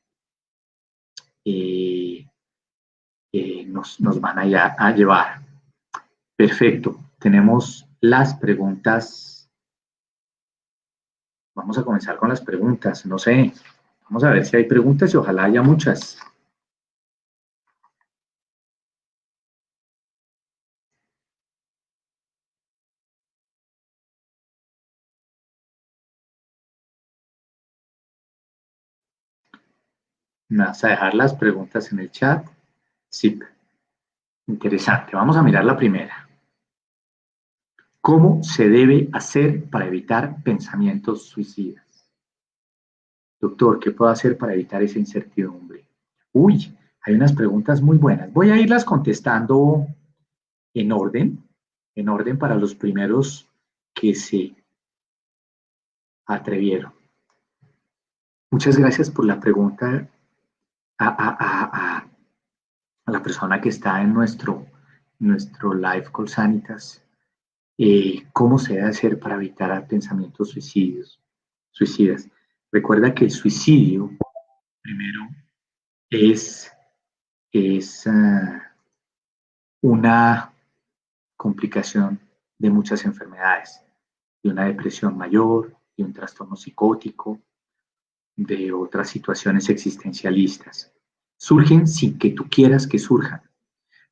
nos van a llevar. Perfecto, tenemos las preguntas. Vamos a comenzar con las preguntas, no sé, vamos a ver si hay preguntas y ojalá haya muchas. ¿Me vas a dejar las preguntas en el chat? Sí, interesante. Vamos a mirar la primera. ¿Cómo se debe hacer para evitar pensamientos suicidas? Doctor, ¿qué puedo hacer para evitar esa incertidumbre? Uy, hay unas preguntas muy buenas. Voy a irlas contestando en orden para los primeros que se atrevieron. Muchas gracias por la pregunta a la persona que está en nuestro live Call Sanitas. ¿Cómo se debe hacer para evitar pensamientos suicidas? Recuerda que el suicidio, primero, es una complicación de muchas enfermedades, de una depresión mayor, de un trastorno psicótico, de otras situaciones existencialistas. Surgen sin que tú quieras que surjan.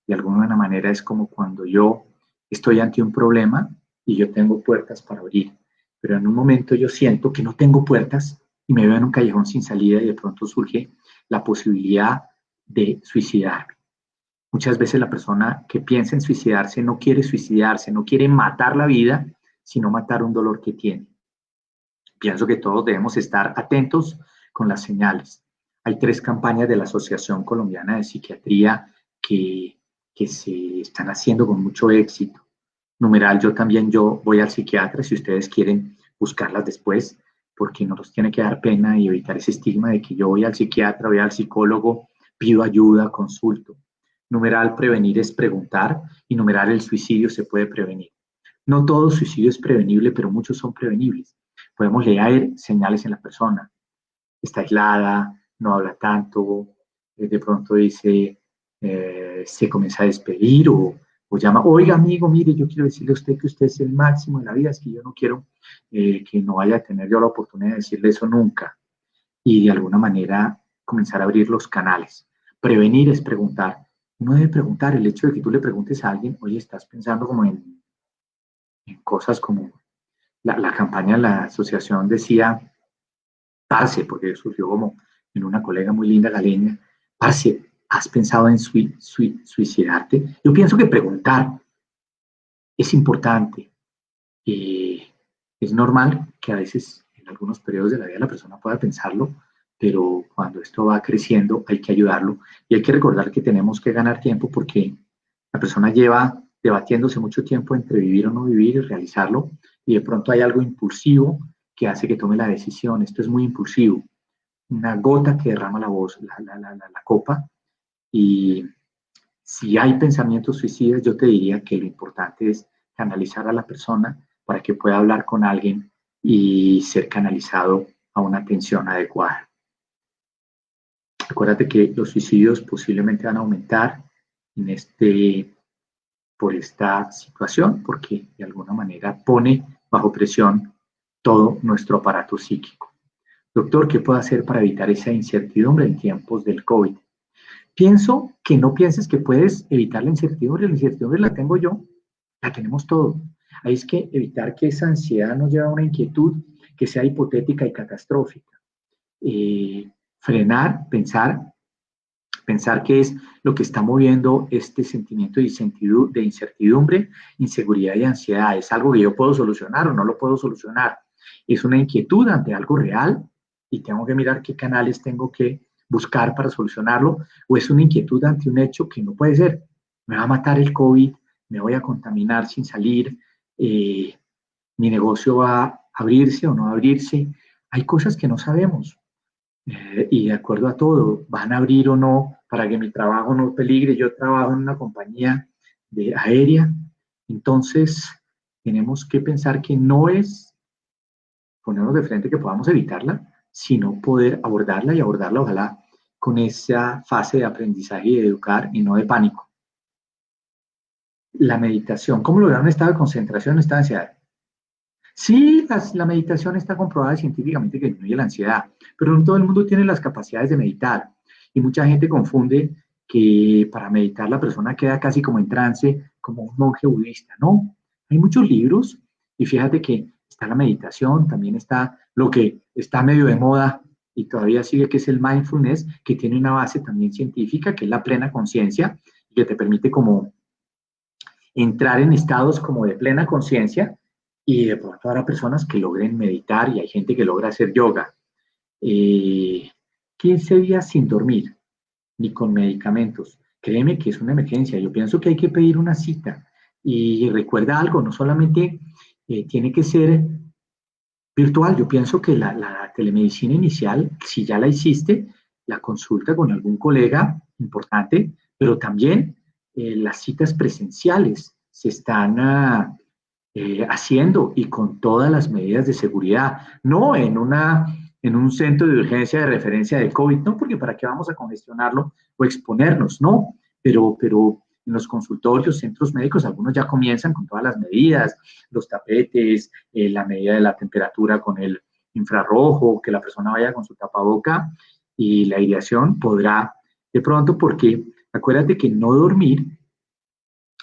De alguna manera es como cuando yo estoy ante un problema y yo tengo puertas para abrir, pero en un momento yo siento que no tengo puertas y me veo en un callejón sin salida y de pronto surge la posibilidad de suicidarme. Muchas veces la persona que piensa en suicidarse, no quiere matar la vida, sino matar un dolor que tiene. Pienso que todos debemos estar atentos con las señales. Hay 3 campañas de la Asociación Colombiana de Psiquiatría que se están haciendo con mucho éxito. Numeral, yo voy al psiquiatra, si ustedes quieren buscarlas después, porque no nos tiene que dar pena y evitar ese estigma de que yo voy al psiquiatra, voy al psicólogo, pido ayuda, consulto. Numeral, prevenir es preguntar, y numeral, el suicidio se puede prevenir. No todo suicidio es prevenible, pero muchos son prevenibles. Podemos leer señales en la persona. Está aislada, no habla tanto, de pronto dice, se comienza a despedir o llama, oiga amigo, mire, yo quiero decirle a usted que usted es el máximo de la vida, es que yo no quiero que no vaya a tener yo la oportunidad de decirle eso nunca. Y de alguna manera comenzar a abrir los canales. Prevenir es preguntar. Uno debe preguntar, el hecho de que tú le preguntes a alguien, oye, estás pensando como en cosas como la campaña de la asociación decía, parce, porque surgió como en una colega muy linda galeña, parce, ¿has pensado en suicidarte? Yo pienso que preguntar es importante. Es normal que a veces en algunos periodos de la vida la persona pueda pensarlo, pero cuando esto va creciendo hay que ayudarlo y hay que recordar que tenemos que ganar tiempo porque la persona lleva debatiéndose mucho tiempo entre vivir o no vivir y realizarlo y de pronto hay algo impulsivo que hace que tome la decisión. Esto es muy impulsivo, una gota que derrama la copa y si hay pensamientos suicidas, yo te diría que lo importante es canalizar a la persona para que pueda hablar con alguien y ser canalizado a una atención adecuada. Acuérdate que los suicidios posiblemente van a aumentar por esta situación, porque de alguna manera pone bajo presión todo nuestro aparato psíquico. Doctor, ¿qué puedo hacer para evitar esa incertidumbre en tiempos del COVID? Pienso que no pienses que puedes evitar la incertidumbre la tengo yo, la tenemos todos. Ahí es que evitar que esa ansiedad nos lleve a una inquietud que sea hipotética y catastrófica. Frenar, pensar qué es lo que está moviendo este sentimiento de incertidumbre, inseguridad y ansiedad. ¿Es algo que yo puedo solucionar o no lo puedo solucionar? ¿Es una inquietud ante algo real y tengo que mirar qué canales tengo que buscar para solucionarlo? ¿O es una inquietud ante un hecho que no puede ser? Me va a matar el COVID, me voy a contaminar sin salir, mi negocio va a abrirse o no abrirse. Hay cosas que no sabemos. Y de acuerdo a todo, van a abrir o no para que mi trabajo no peligre. Yo trabajo en una compañía aérea, entonces tenemos que pensar que no es ponernos de frente que podamos evitarla, sino poder abordarla y abordarla ojalá con esa fase de aprendizaje y de educar y no de pánico. La meditación, ¿cómo lograr un estado de concentración en esta ansiedad? Sí, la meditación está comprobada científicamente que disminuye la ansiedad, pero no todo el mundo tiene las capacidades de meditar. Y mucha gente confunde que para meditar la persona queda casi como en trance, como un monje budista. No, hay muchos libros y fíjate que está la meditación, también está lo que está medio de moda y todavía sigue, que es el mindfulness, que tiene una base también científica, que es la plena conciencia y que te permite como entrar en estados como de plena conciencia y de pronto habrá personas que logren meditar y hay gente que logra hacer yoga. 15 días sin dormir, ni con medicamentos. Créeme que es una emergencia. Yo pienso que hay que pedir una cita. Y recuerda algo, no solamente tiene que ser virtual. Yo pienso que la telemedicina inicial, si ya la hiciste, la consulta con algún colega importante, pero también las citas presenciales se están haciendo y con todas las medidas de seguridad, no en un centro de urgencia de referencia de COVID, no, porque para qué vamos a congestionarlo o exponernos, no, pero en los consultorios, centros médicos, algunos ya comienzan con todas las medidas, los tapetes, la medida de la temperatura con el infrarrojo, que la persona vaya con su tapaboca y la aireación podrá de pronto, porque acuérdate que no dormir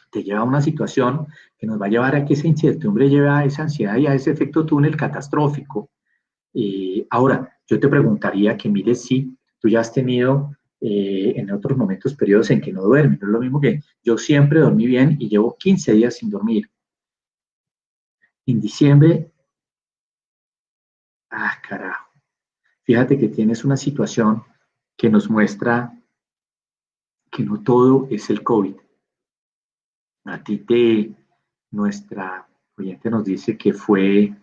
te lleva a una situación que nos va a llevar a que esa incertidumbre lleve a esa ansiedad y a ese efecto túnel catastrófico. Ahora, yo te preguntaría que mires si tú ya has tenido en otros momentos, periodos en que no duermen. No es lo mismo que yo siempre dormí bien y llevo 15 días sin dormir. En diciembre, carajo, fíjate que tienes una situación que nos muestra que no todo es el COVID. Nuestra oyente nos dice que fue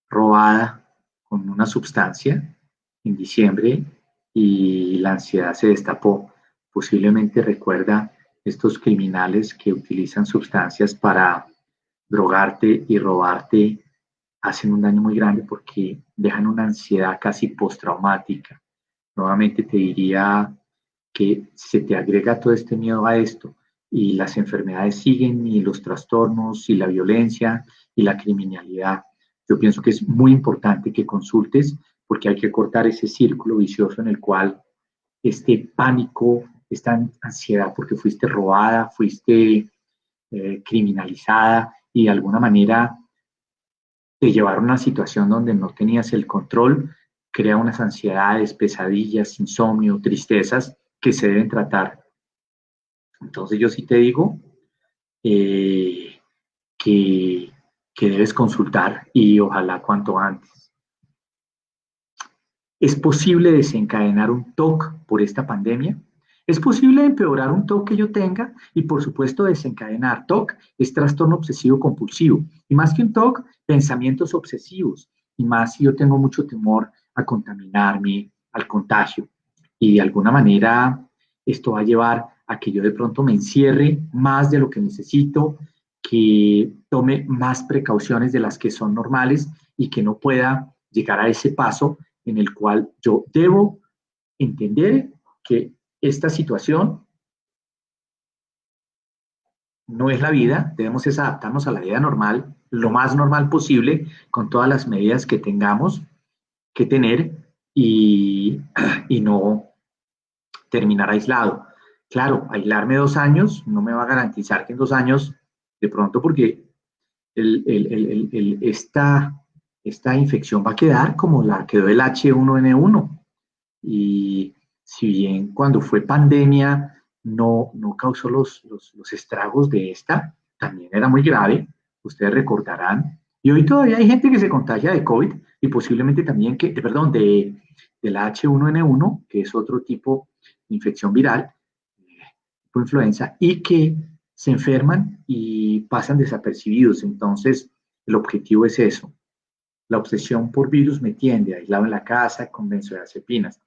robada con una sustancia en diciembre y la ansiedad se destapó. Posiblemente recuerda estos criminales que utilizan sustancias para drogarte y robarte, hacen un daño muy grande porque dejan una ansiedad casi postraumática. Nuevamente te diría que se te agrega todo este miedo a esto y las enfermedades siguen y los trastornos y la violencia y la criminalidad. Yo pienso que es muy importante que consultes porque hay que cortar ese círculo vicioso en el cual este pánico, esta ansiedad porque fuiste robada, fuiste criminalizada y de alguna manera te llevaron a una situación donde no tenías el control, crea unas ansiedades, pesadillas, insomnio, tristezas que se deben tratar. Entonces yo sí te digo eh, que, que debes consultar y ojalá cuanto antes. ¿Es posible desencadenar un TOC por esta pandemia? ¿Es posible empeorar un TOC que yo tenga? Y por supuesto desencadenar. TOC es trastorno obsesivo compulsivo. Y más que un TOC, pensamientos obsesivos. Y más si yo tengo mucho temor a contaminarme, al contagio. Y de alguna manera esto va a llevar a que yo de pronto me encierre más de lo que necesito, que tome más precauciones de las que son normales y que no pueda llegar a ese paso en el cual yo debo entender que esta situación no es la vida, debemos es adaptarnos a la vida normal, lo más normal posible, con todas las medidas que tengamos que tener y no terminar aislado. Claro, aislarme 2 años no me va a garantizar que en 2 años, de pronto porque esta infección va a quedar como la quedó el H1N1. Y si bien cuando fue pandemia no causó los estragos de esta, también era muy grave, ustedes recordarán. Y hoy todavía hay gente que se contagia de COVID y posiblemente también perdón, de la H1N1, que es otro tipo de infección viral, tipo influenza, y que se enferman y pasan desapercibidos. Entonces, el objetivo es eso. La obsesión por virus me tiende aislado en la casa con benzodiazepinas.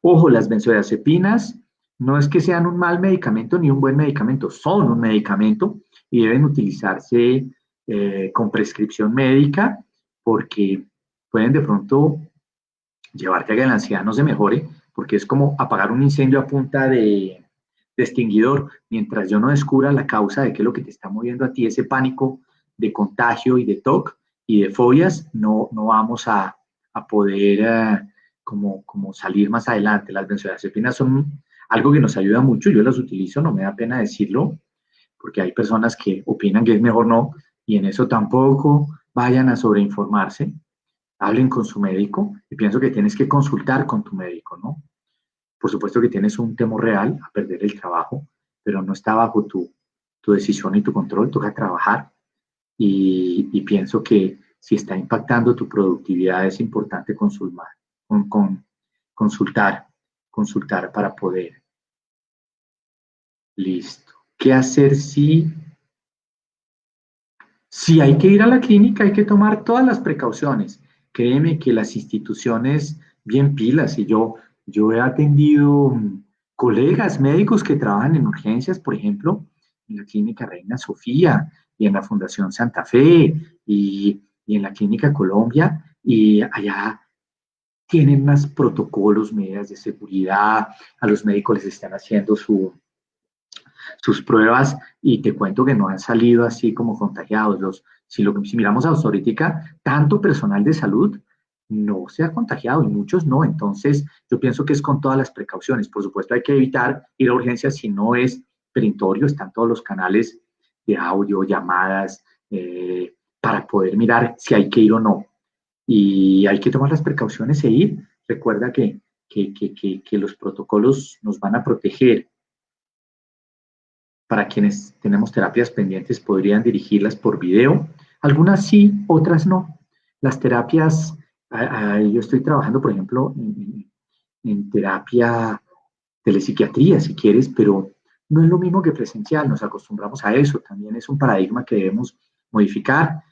Ojo, las benzodiazepinas no es que sean un mal medicamento ni un buen medicamento, son un medicamento y deben utilizarse con prescripción médica porque pueden de pronto llevarte a que la ansiedad no se mejore, porque es como apagar un incendio a punta de extinguidor, mientras yo no descubra la causa de qué es lo que te está moviendo a ti, ese pánico de contagio y de TOC y de fobias, no vamos a poder como salir más adelante. Las benzodiazepinas son algo que nos ayuda mucho, yo las utilizo, no me da pena decirlo, porque hay personas que opinan que es mejor no, y en eso tampoco vayan a sobreinformarse, hablen con su médico, y pienso que tienes que consultar con tu médico, ¿no? Por supuesto que tienes un temor real a perder el trabajo, pero no está bajo tu decisión y tu control, toca trabajar y pienso que si está impactando tu productividad es importante consultar, consultar para poder. Listo. ¿Qué hacer si hay que ir a la clínica? Hay que tomar todas las precauciones. Créeme que las instituciones bien pilas y yo he atendido colegas médicos que trabajan en urgencias, por ejemplo, en la Clínica Reina Sofía y en la Fundación Santa Fe y en la Clínica Colombia, y allá tienen unos protocolos, medidas de seguridad, a los médicos les están haciendo sus pruebas y te cuento que no han salido así como contagiados. Si miramos a ahorita, tanto personal de salud no se ha contagiado y muchos no. Entonces, yo pienso que es con todas las precauciones. Por supuesto, hay que evitar ir a urgencias si no es perentorio. Están todos los canales de audio, llamadas, para poder mirar si hay que ir o no. Y hay que tomar las precauciones e ir. Recuerda que que los protocolos nos van a proteger. Para quienes tenemos terapias pendientes, podrían dirigirlas por video. Algunas sí, otras no. Las terapias, yo estoy trabajando, por ejemplo, en terapia telepsiquiatría, si quieres, pero no es lo mismo que presencial, nos acostumbramos a eso, también es un paradigma que debemos modificar.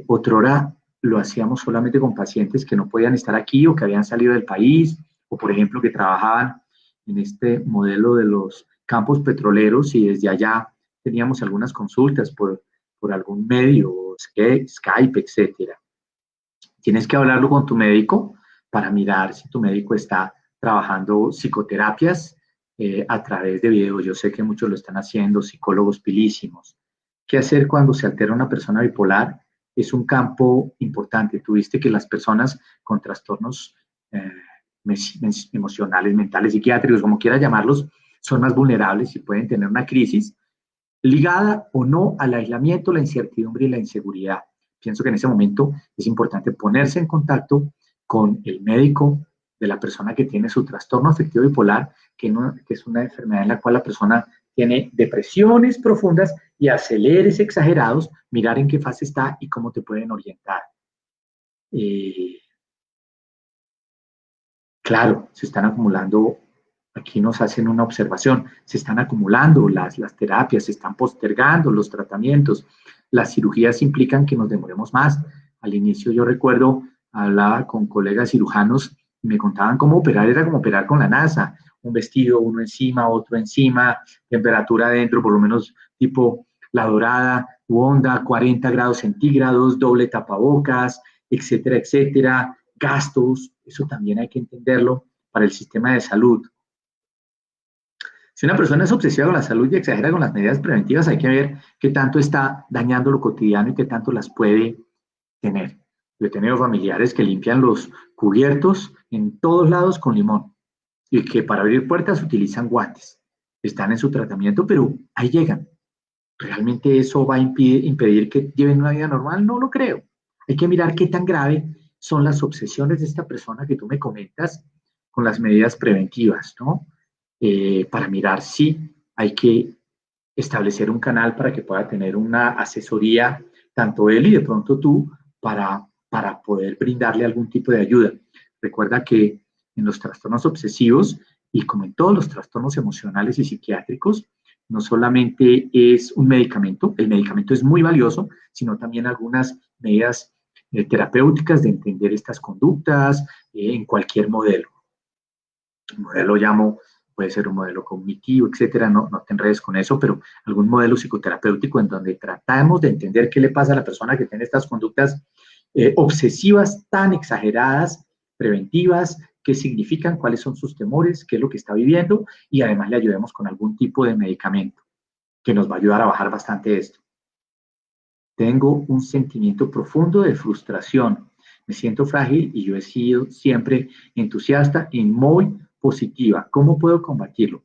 Otrora lo hacíamos solamente con pacientes que no podían estar aquí o que habían salido del país, o por ejemplo que trabajaban en este modelo de los campos petroleros y desde allá teníamos algunas consultas por algún medio, Skype, etcétera. Tienes que hablarlo con tu médico para mirar si tu médico está trabajando psicoterapias a través de videos. Yo sé que muchos lo están haciendo, psicólogos pilísimos. ¿Qué hacer cuando se altera una persona bipolar? Es un campo importante. Tuviste que las personas con trastornos emocionales, mentales, psiquiátricos, como quieras llamarlos, son más vulnerables y pueden tener una crisis ligada o no al aislamiento, la incertidumbre y la inseguridad. Pienso que en ese momento es importante ponerse en contacto con el médico de la persona que tiene su trastorno afectivo bipolar, que es una enfermedad en la cual la persona tiene depresiones profundas y aceleres exagerados, mirar en qué fase está y cómo te pueden orientar. Claro, se están acumulando, aquí nos hacen una observación, se están acumulando las terapias, se están postergando los tratamientos, las cirugías implican que nos demoremos más. Al inicio yo recuerdo, hablaba con colegas cirujanos y me contaban cómo operar, era como operar con la NASA, un vestido, uno encima, otro encima, temperatura adentro, por lo menos tipo La Dorada, u Onda, 40 grados centígrados, doble tapabocas, etcétera, etcétera, gastos, eso también hay que entenderlo para el sistema de salud. Si una persona es obsesiva con la salud y exagera con las medidas preventivas, hay que ver qué tanto está dañando lo cotidiano y qué tanto las puede tener. Yo he tenido familiares que limpian los cubiertos en todos lados con limón y que para abrir puertas utilizan guantes. Están en su tratamiento, pero ahí llegan. ¿Realmente eso va a impedir que lleven una vida normal? No lo creo. Hay que mirar qué tan grave son las obsesiones de esta persona que tú me comentas con las medidas preventivas, ¿no? Para mirar si hay que establecer un canal para que pueda tener una asesoría, tanto él y de pronto tú, para poder brindarle algún tipo de ayuda. Recuerda que en los trastornos obsesivos y como en todos los trastornos emocionales y psiquiátricos, no solamente es un medicamento, el medicamento es muy valioso, sino también algunas medidas terapéuticas de entender estas conductas en cualquier modelo. Un modelo llamo, puede ser un modelo cognitivo, etcétera, no te enredes con eso, pero algún modelo psicoterapéutico en donde tratamos de entender qué le pasa a la persona que tiene estas conductas obsesivas tan exageradas, preventivas, qué significan, cuáles son sus temores, qué es lo que está viviendo y además le ayudemos con algún tipo de medicamento que nos va a ayudar a bajar bastante esto. Tengo un sentimiento profundo de frustración, me siento frágil y yo he sido siempre entusiasta y muy positiva. ¿Cómo puedo combatirlo?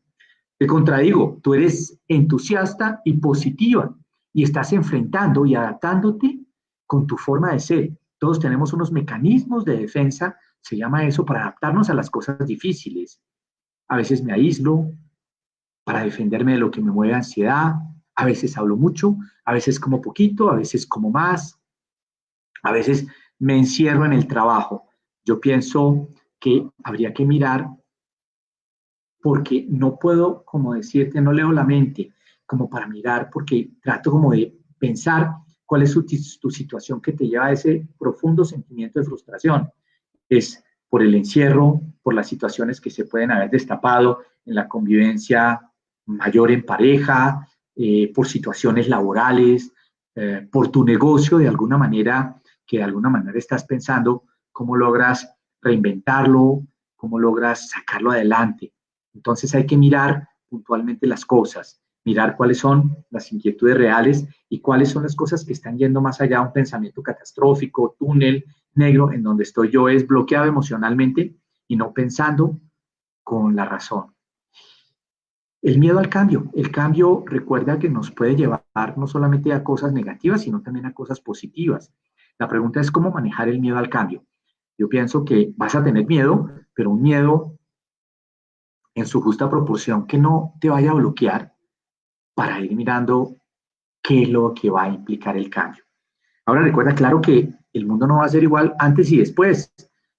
Te contradigo, tú eres entusiasta y positiva y estás enfrentando y adaptándote con tu forma de ser. Todos tenemos unos mecanismos de defensa, se llama eso, para adaptarnos a las cosas difíciles. A veces me aíslo para defenderme de lo que me mueve ansiedad, a veces hablo mucho, a veces como poquito, a veces como más, a veces me encierro en el trabajo. Yo pienso que habría que mirar porque no puedo, como decirte, no leo la mente, como para mirar, porque trato como de pensar cuál es tu situación que te lleva a ese profundo sentimiento de frustración. Es por el encierro, por las situaciones que se pueden haber destapado en la convivencia mayor en pareja, por situaciones laborales, por tu negocio de alguna manera, que de alguna manera estás pensando cómo logras reinventarlo, cómo logras sacarlo adelante. Entonces hay que mirar puntualmente las cosas, mirar cuáles son las inquietudes reales y cuáles son las cosas que están yendo más allá de un pensamiento catastrófico, túnel negro, en donde estoy yo es bloqueado emocionalmente y no pensando con la razón. El miedo al cambio. El cambio, recuerda que nos puede llevar no solamente a cosas negativas, sino también a cosas positivas. La pregunta es cómo manejar el miedo al cambio. Yo pienso que vas a tener miedo, pero un miedo en su justa proporción que no te vaya a bloquear para ir mirando qué es lo que va a implicar el cambio. Ahora recuerda, claro que el mundo no va a ser igual antes y después,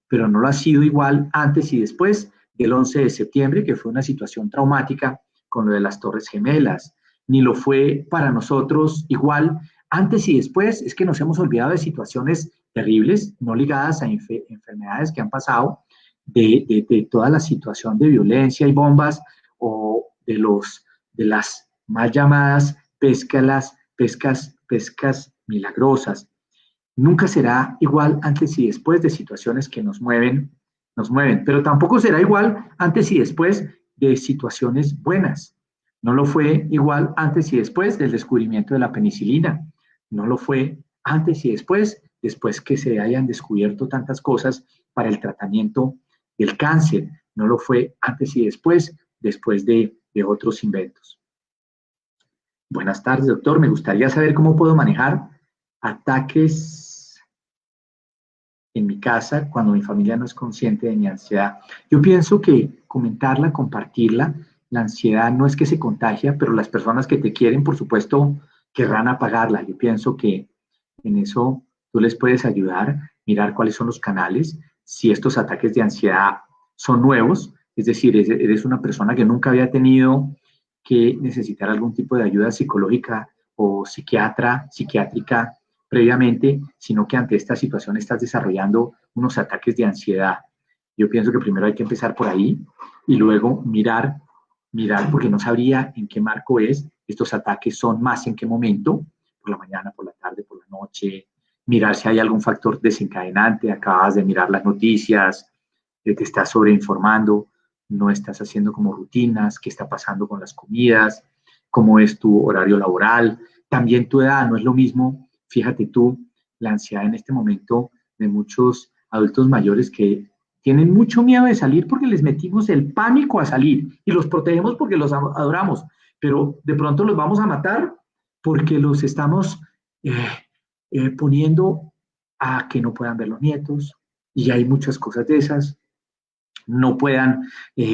pero no lo ha sido igual antes y después del 11 de septiembre, que fue una situación traumática con lo de las Torres Gemelas, ni lo fue para nosotros igual antes y después. Es que nos hemos olvidado de situaciones terribles, no ligadas a enfermedades que han pasado, de toda la situación de violencia y bombas, o de las mal llamadas pescas milagrosas. Nunca será igual antes y después de situaciones que nos mueven, pero tampoco será igual antes y después de situaciones buenas. No lo fue igual antes y después del descubrimiento de la penicilina. No lo fue antes y después que se hayan descubierto tantas cosas para el tratamiento del cáncer. No lo fue antes y después de otros inventos. Buenas tardes, doctor. Me gustaría saber cómo puedo manejar ataques en mi casa cuando mi familia no es consciente de mi ansiedad. Yo pienso que comentarla, compartirla, la ansiedad no es que se contagia, pero las personas que te quieren, por supuesto, querrán apagarla. Yo pienso que en eso tú les puedes ayudar, mirar cuáles son los canales, si estos ataques de ansiedad son nuevos, es decir, eres una persona que nunca había tenido que necesitar algún tipo de ayuda psicológica o psiquiátrica previamente, sino que ante esta situación estás desarrollando unos ataques de ansiedad. Yo pienso que primero hay que empezar por ahí y luego mirar, porque no sabría en qué marco es, estos ataques son más en qué momento, por la mañana, por la tarde, por la noche, mirar si hay algún factor desencadenante, acabas de mirar las noticias, te estás sobreinformando, no estás haciendo como rutinas, qué está pasando con las comidas, cómo es tu horario laboral, también tu edad, no es lo mismo, fíjate tú, la ansiedad en este momento de muchos adultos mayores que tienen mucho miedo de salir porque les metimos el pánico a salir y los protegemos porque los adoramos, pero de pronto los vamos a matar porque los estamos poniendo a que no puedan ver los nietos, y hay muchas cosas de esas, no puedan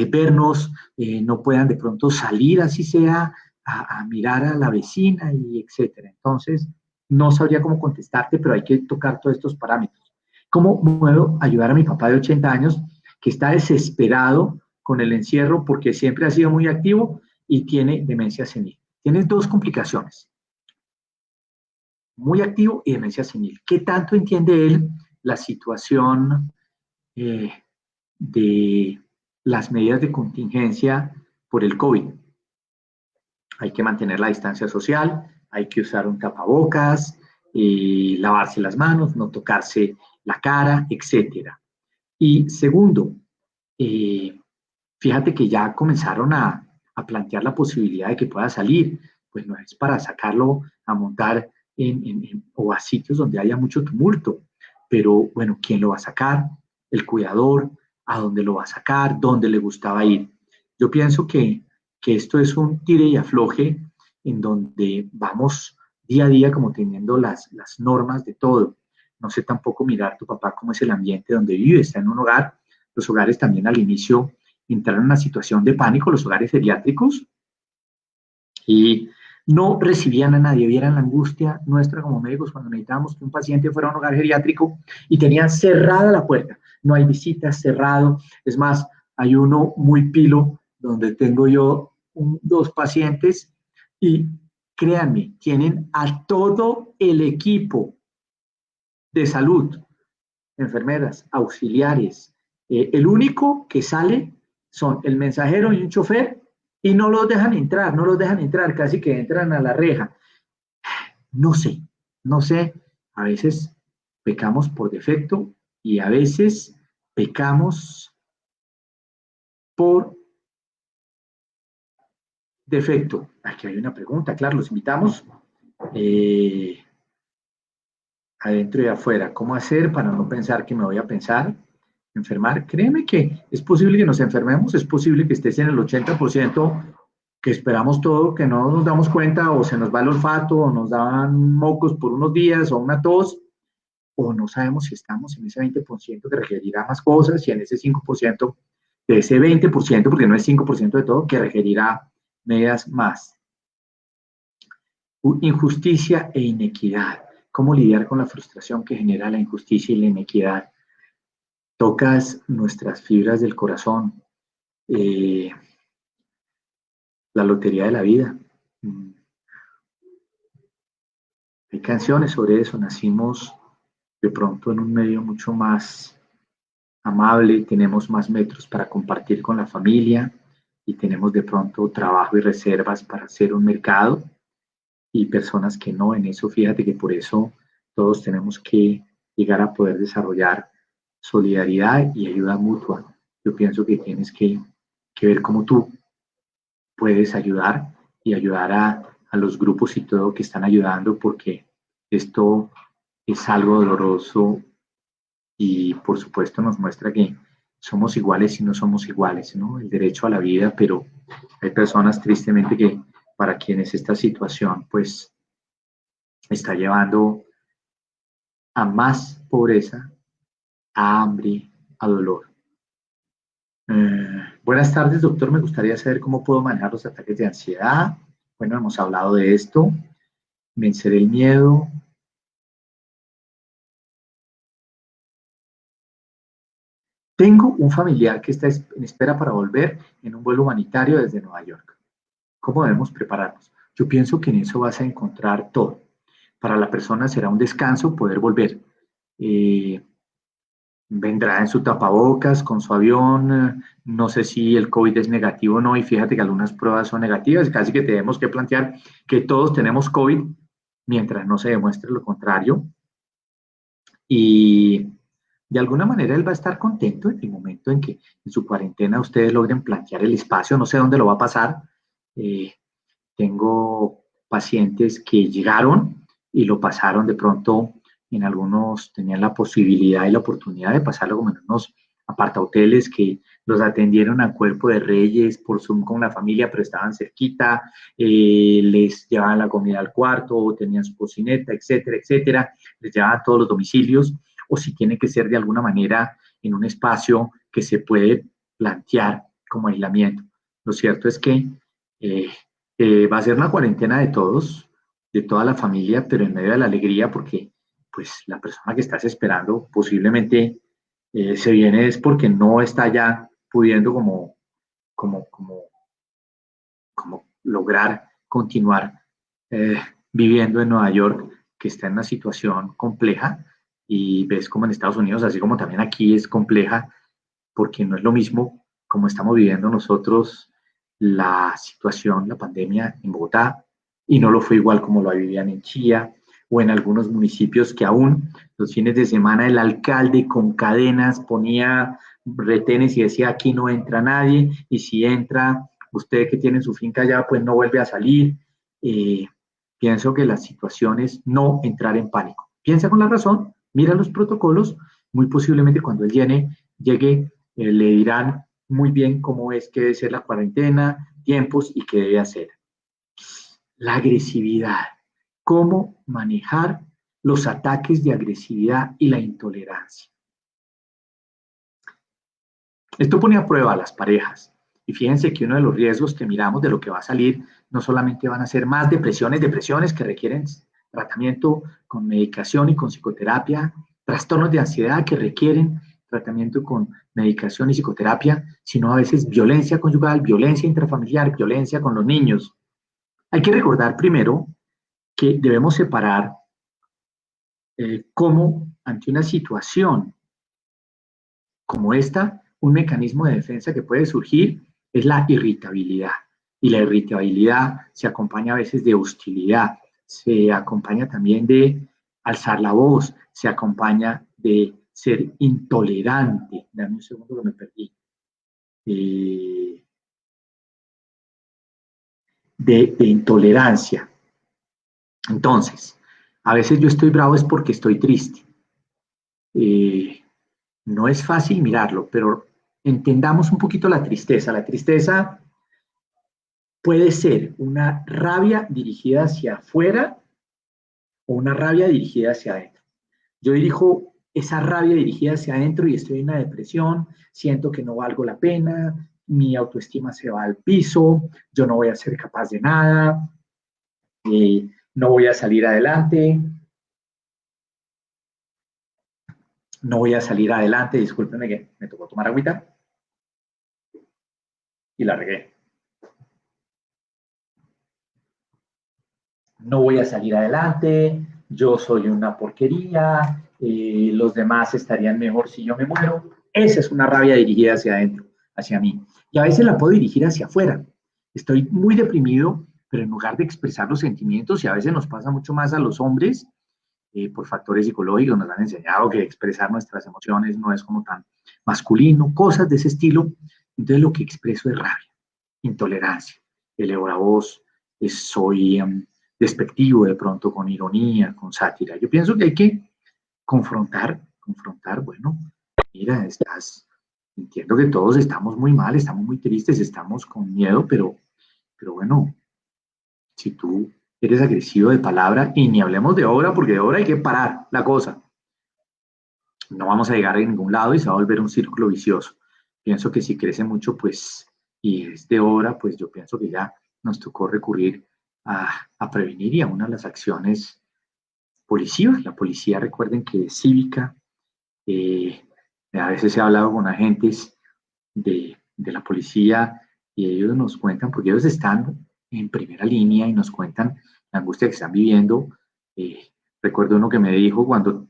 vernos, no puedan de pronto salir, así sea, a mirar a la vecina y etcétera. Entonces, no sabría cómo contestarte, pero hay que tocar todos estos parámetros. ¿Cómo puedo ayudar a mi papá de 80 años que está desesperado con el encierro porque siempre ha sido muy activo y tiene demencia senil? Tienes dos complicaciones: muy activo y demencia senil. ¿Qué tanto entiende él la situación eh, de las medidas de contingencia por el COVID? Hay que mantener la distancia social, hay que usar un tapabocas, lavarse las manos, no tocarse la cara, etcétera. Y segundo, eh, fíjate que ya comenzaron a plantear la posibilidad de que pueda salir, pues no es para sacarlo a montar o a sitios donde haya mucho tumulto, pero bueno, ¿quién lo va a sacar? El cuidador, ¿a dónde lo va a sacar? ¿Dónde le gustaba ir? Yo pienso que esto es un tire y afloje en donde vamos día a día como teniendo las normas de todo. No sé tampoco mirar tu papá cómo es el ambiente donde vive, está en un hogar. Los hogares también al inicio entraron en una situación de pánico, los hogares geriátricos, y no recibían a nadie. Vieran la angustia nuestra como médicos cuando necesitábamos que un paciente fuera a un hogar geriátrico y tenían cerrada la puerta. No hay visitas, cerrado. Es más, hay uno muy pilo donde tengo yo dos pacientes y créanme, tienen a todo el equipo de salud, enfermeras, auxiliares. El único que sale son el mensajero y un chofer, y no los dejan entrar, no los dejan entrar, casi que entran a la reja. No sé, no sé, a veces pecamos por defecto y a veces pecamos por defecto. Aquí hay una pregunta, claro, los invitamos adentro y afuera. ¿Cómo hacer para no pensar que me voy a enfermar? Créeme que es posible que nos enfermemos, es posible que estés en el 80%, que esperamos todo, que no nos damos cuenta, o se nos va el olfato, o nos dan mocos por unos días, o una tos, o no sabemos si estamos en ese 20% que requerirá más cosas, y en ese 5% de ese 20%, porque no es 5% de todo, que requerirá medidas más. Injusticia e inequidad. ¿Cómo lidiar con la frustración que genera la injusticia y la inequidad? Tocas nuestras fibras del corazón. La lotería de la vida. Hay canciones sobre eso. Nacimos de pronto en un medio mucho más amable, tenemos más metros para compartir con la familia y tenemos de pronto trabajo y reservas para hacer un mercado y personas que no. En eso, fíjate que por eso todos tenemos que llegar a poder desarrollar solidaridad y ayuda mutua. Yo pienso que tienes que ver cómo tú puedes ayudar y ayudar a los grupos y todo que están ayudando, porque esto es algo doloroso y por supuesto nos muestra que somos iguales y no somos iguales, ¿no? El derecho a la vida, pero hay personas tristemente que para quienes esta situación pues está llevando a más pobreza, a hambre, a dolor. Buenas tardes, doctor. Me gustaría saber cómo puedo manejar los ataques de ansiedad. Bueno, hemos hablado de esto. Vencer el miedo. Tengo un familiar que está en espera para volver en un vuelo humanitario desde Nueva York. ¿Cómo debemos prepararnos? Yo pienso que en eso vas a encontrar todo. Para la persona será un descanso poder volver. Eh, Vendrá en su tapabocas, con su avión, no sé si el COVID es negativo o no, y fíjate que algunas pruebas son negativas, casi que tenemos que plantear que todos tenemos COVID mientras no se demuestre lo contrario. Y de alguna manera él va a estar contento en el momento en que en su cuarentena ustedes logren plantear el espacio, no sé dónde lo va a pasar. Eh, Tengo pacientes que llegaron y lo pasaron de pronto, en algunos tenían la posibilidad y la oportunidad de pasarlo como en unos apartahoteles que los atendieron a cuerpo de reyes por Zoom con la familia, pero estaban cerquita, les llevaban la comida al cuarto, tenían su cocineta, etcétera, etcétera, les llevaban todos los domicilios, o si tiene que ser de alguna manera en un espacio que se puede plantear como aislamiento. Lo cierto es que eh, va a ser una cuarentena de todos, de toda la familia, pero en medio de la alegría, porque pues la persona que estás esperando posiblemente se viene es porque no está ya pudiendo como, como, como lograr continuar eh, viviendo en Nueva York, que está en una situación compleja, y ves como en Estados Unidos, así como también aquí es compleja, porque no es lo mismo como estamos viviendo nosotros la situación, la pandemia en Bogotá, y no lo fue igual como lo vivían en Chía o en algunos municipios que aún los fines de semana el alcalde con cadenas ponía retenes y decía aquí no entra nadie, y si entra usted que tiene su finca allá pues no vuelve a salir. Eh, Pienso que la situación es no entrar en pánico. Piensa con la razón, mira los protocolos, muy posiblemente cuando él llegue le dirán muy bien cómo es que debe ser la cuarentena, tiempos y qué debe hacer. La agresividad, cómo manejar los ataques de agresividad y la intolerancia. Esto pone a prueba a las parejas. Y fíjense que uno de los riesgos que miramos de lo que va a salir no solamente van a ser más depresiones que requieren tratamiento con medicación y con psicoterapia, trastornos de ansiedad que requieren tratamiento con medicación y psicoterapia, sino a veces violencia conyugal, violencia intrafamiliar, violencia con los niños. Hay que recordar primero que debemos separar cómo ante una situación como esta, un mecanismo de defensa que puede surgir es la irritabilidad. Y la irritabilidad se acompaña a veces de hostilidad, se acompaña también de alzar la voz, se acompaña de ser intolerante. Dame un segundo que me perdí. De intolerancia. Entonces, a veces yo estoy bravo es porque estoy triste. Eh, no es fácil mirarlo, pero entendamos un poquito la tristeza. La tristeza puede ser una rabia dirigida hacia afuera o una rabia dirigida hacia adentro. Yo dirijo esa rabia dirigida hacia adentro y estoy en una depresión, siento que no valgo la pena, mi autoestima se va al piso, yo no voy a ser capaz de nada, no voy a salir adelante, no voy a salir adelante, discúlpenme que me tocó tomar agüita y la regué. No voy a salir adelante, yo soy una porquería, los demás estarían mejor si yo me muero. Esa es una rabia dirigida hacia adentro, hacia mí. Y a veces la puedo dirigir hacia afuera. Estoy muy deprimido, pero en lugar de expresar los sentimientos, y a veces nos pasa mucho más a los hombres, por factores psicológicos, nos han enseñado que expresar nuestras emociones no es como tan masculino, cosas de ese estilo. Entonces lo que expreso es rabia, intolerancia, elevo la voz, soy despectivo de pronto con ironía, con sátira. Yo pienso que hay que confrontar, bueno, mira, entiendo que todos estamos muy mal, estamos muy tristes, estamos con miedo, pero bueno, si tú eres agresivo de palabra, y ni hablemos de obra, porque de obra hay que parar la cosa, no vamos a llegar a ningún lado y se va a volver un círculo vicioso. Pienso que si crece mucho, pues, y es de obra, pues yo pienso que ya nos tocó recurrir a prevenir y a una de las acciones policivas. La policía, recuerden que es cívica. eh, a veces he hablado con agentes de la policía y ellos nos cuentan, porque ellos están en primera línea y nos cuentan la angustia que están viviendo. Eh, Recuerdo uno que me dijo cuando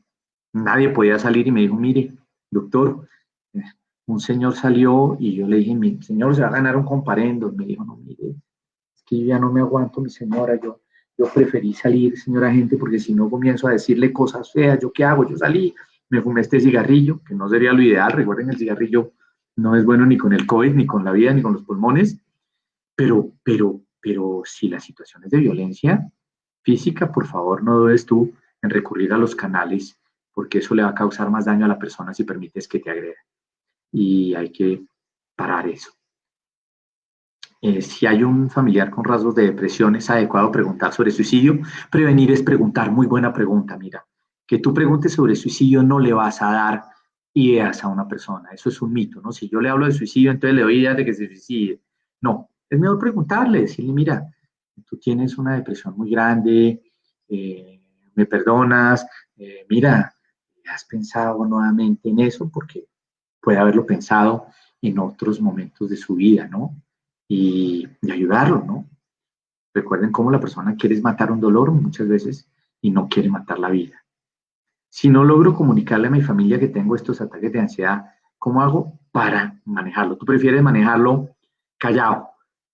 nadie podía salir y me dijo, mire, doctor, eh, un señor salió y yo le dije, mi señor se va a ganar un comparendo. Y me dijo, no, mire, es que yo ya no me aguanto, mi señora, yo preferí salir, señora agente, porque si no comienzo a decirle cosas feas, ¿yo qué hago? Yo salí, me fumé este cigarrillo, que no sería lo ideal, recuerden, el cigarrillo no es bueno ni con el COVID, ni con la vida, ni con los pulmones, pero si la situación es de violencia física, por favor, no dudes tú en recurrir a los canales, porque eso le va a causar más daño a la persona si permites que te agreda. Y hay que parar eso. Si hay un familiar con rasgos de depresión, es adecuado preguntar sobre suicidio. Prevenir es preguntar, muy buena pregunta, mira. Que tú preguntes sobre suicidio no le vas a dar ideas a una persona, eso es un mito, ¿no? Si yo le hablo de suicidio, entonces le doy ideas de que se suicide. No, es mejor preguntarle, decirle, mira, tú tienes una depresión muy grande, me perdonas, mira, ¿has pensado nuevamente en eso? Porque puede haberlo pensado en otros momentos de su vida, ¿no? Y ayudarlo, ¿no? Recuerden cómo la persona quiere matar un dolor muchas veces y no quiere matar la vida. Si no logro comunicarle a mi familia que tengo estos ataques de ansiedad, ¿cómo hago para manejarlo? ¿Tú prefieres manejarlo callado?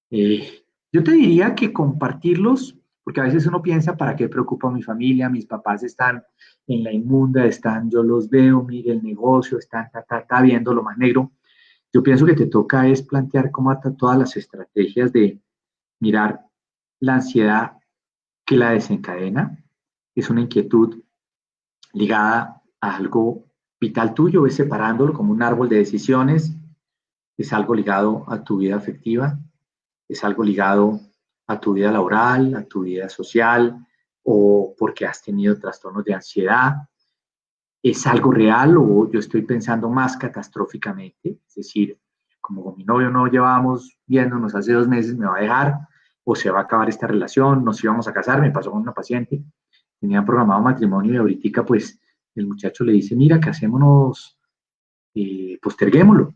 Yo te diría que compartirlos, porque a veces uno piensa, ¿para qué preocupa a mi familia? Mis papás están en la inmunda, yo los veo, mire el negocio, están viendo lo más negro. Yo pienso que te toca es plantear cómo todas las estrategias de mirar la ansiedad que la desencadena. Es una inquietud ligada a algo vital tuyo, ves separándolo como un árbol de decisiones, es algo ligado a tu vida afectiva, es algo ligado a tu vida laboral, a tu vida social, o porque has tenido trastornos de ansiedad, es algo real o yo estoy pensando más catastróficamente, es decir, como con mi novio no llevábamos viéndonos hace 2 meses, me va a dejar o se va a acabar esta relación, nos íbamos a casar, me pasó con una paciente, tenían programado matrimonio y ahorita pues el muchacho le dice, mira, casémonos, posterguémoslo,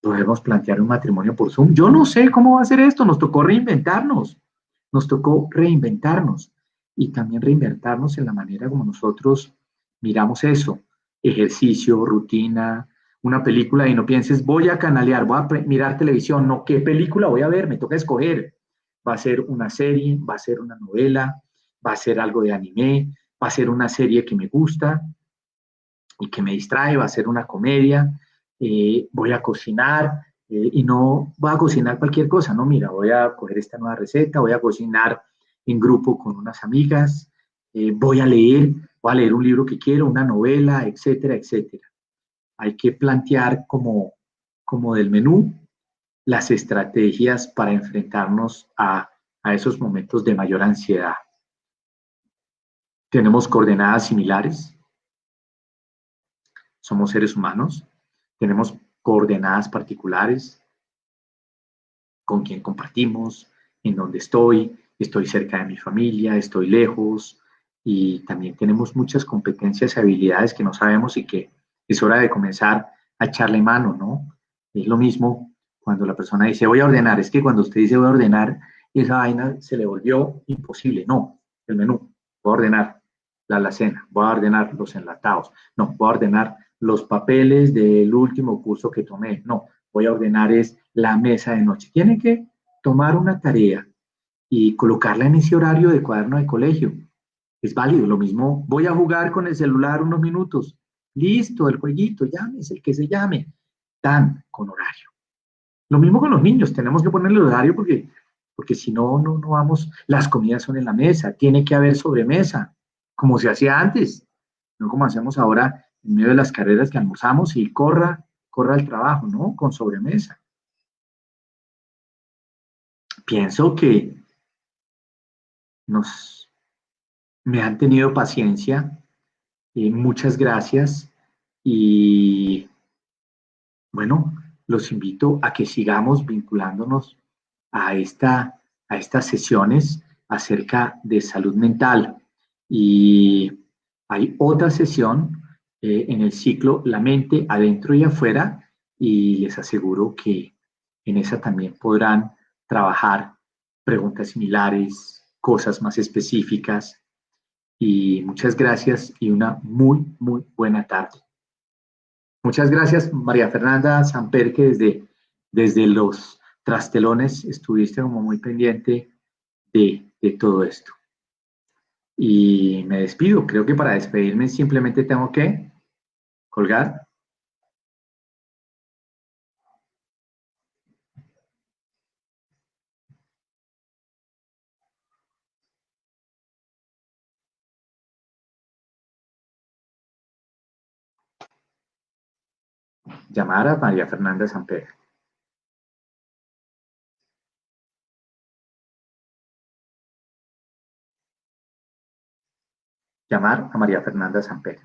podemos plantear un matrimonio por Zoom. Yo no sé cómo va a ser esto, nos tocó reinventarnos y también reinventarnos en la manera como nosotros miramos eso, ejercicio, rutina, una película y no pienses, voy a canalear, voy a mirar televisión, no, ¿qué película voy a ver? Me toca escoger. Va a ser una serie, va a ser una novela, va a ser algo de anime, va a ser una serie que me gusta y que me distrae, va a ser una comedia, voy a cocinar y no voy a cocinar cualquier cosa, no, mira, voy a coger esta nueva receta, voy a cocinar en grupo con unas amigas, voy a leer un libro que quiero, una novela, etcétera, etcétera. Hay que plantear como del menú las estrategias para enfrentarnos a esos momentos de mayor ansiedad. Tenemos coordenadas similares, somos seres humanos, tenemos coordenadas particulares, con quién compartimos, en dónde estoy cerca de mi familia, estoy lejos, y también tenemos muchas competencias y habilidades que no sabemos y que es hora de comenzar a echarle mano, ¿no? Es lo mismo cuando la persona dice voy a ordenar, es que cuando usted dice voy a ordenar, esa vaina se le volvió imposible. No, el menú, voy a ordenar la alacena, voy a ordenar los enlatados, no, voy a ordenar los papeles del último curso que tomé, no, voy a ordenar es la mesa de noche. Tiene que tomar una tarea y colocarla en ese horario de cuaderno de colegio. Es válido, lo mismo, voy a jugar con el celular unos minutos. Listo, el jueguito, llámese el que se llame, tan con horario. Lo mismo con los niños, tenemos que ponerle horario porque si no, no vamos, las comidas son en la mesa, tiene que haber sobremesa, como se hacía antes, no como hacemos ahora en medio de las carreras que almorzamos y corra al trabajo, ¿no? Con sobremesa. Pienso que nos, me han tenido paciencia, muchas gracias y bueno, los invito a que sigamos vinculándonos a, a estas sesiones acerca de salud mental. Y hay otra sesión en el ciclo La mente adentro y afuera y les aseguro que en esa también podrán trabajar preguntas similares, cosas más específicas. Y muchas gracias y una muy buena tarde. Muchas gracias, María Fernanda Samper, que desde los trastelones estuviste como muy pendiente de todo esto. Y me despido. Creo que para despedirme simplemente tengo que colgar. Llamar a María Fernanda Samper. Llamar a María Fernanda Samper.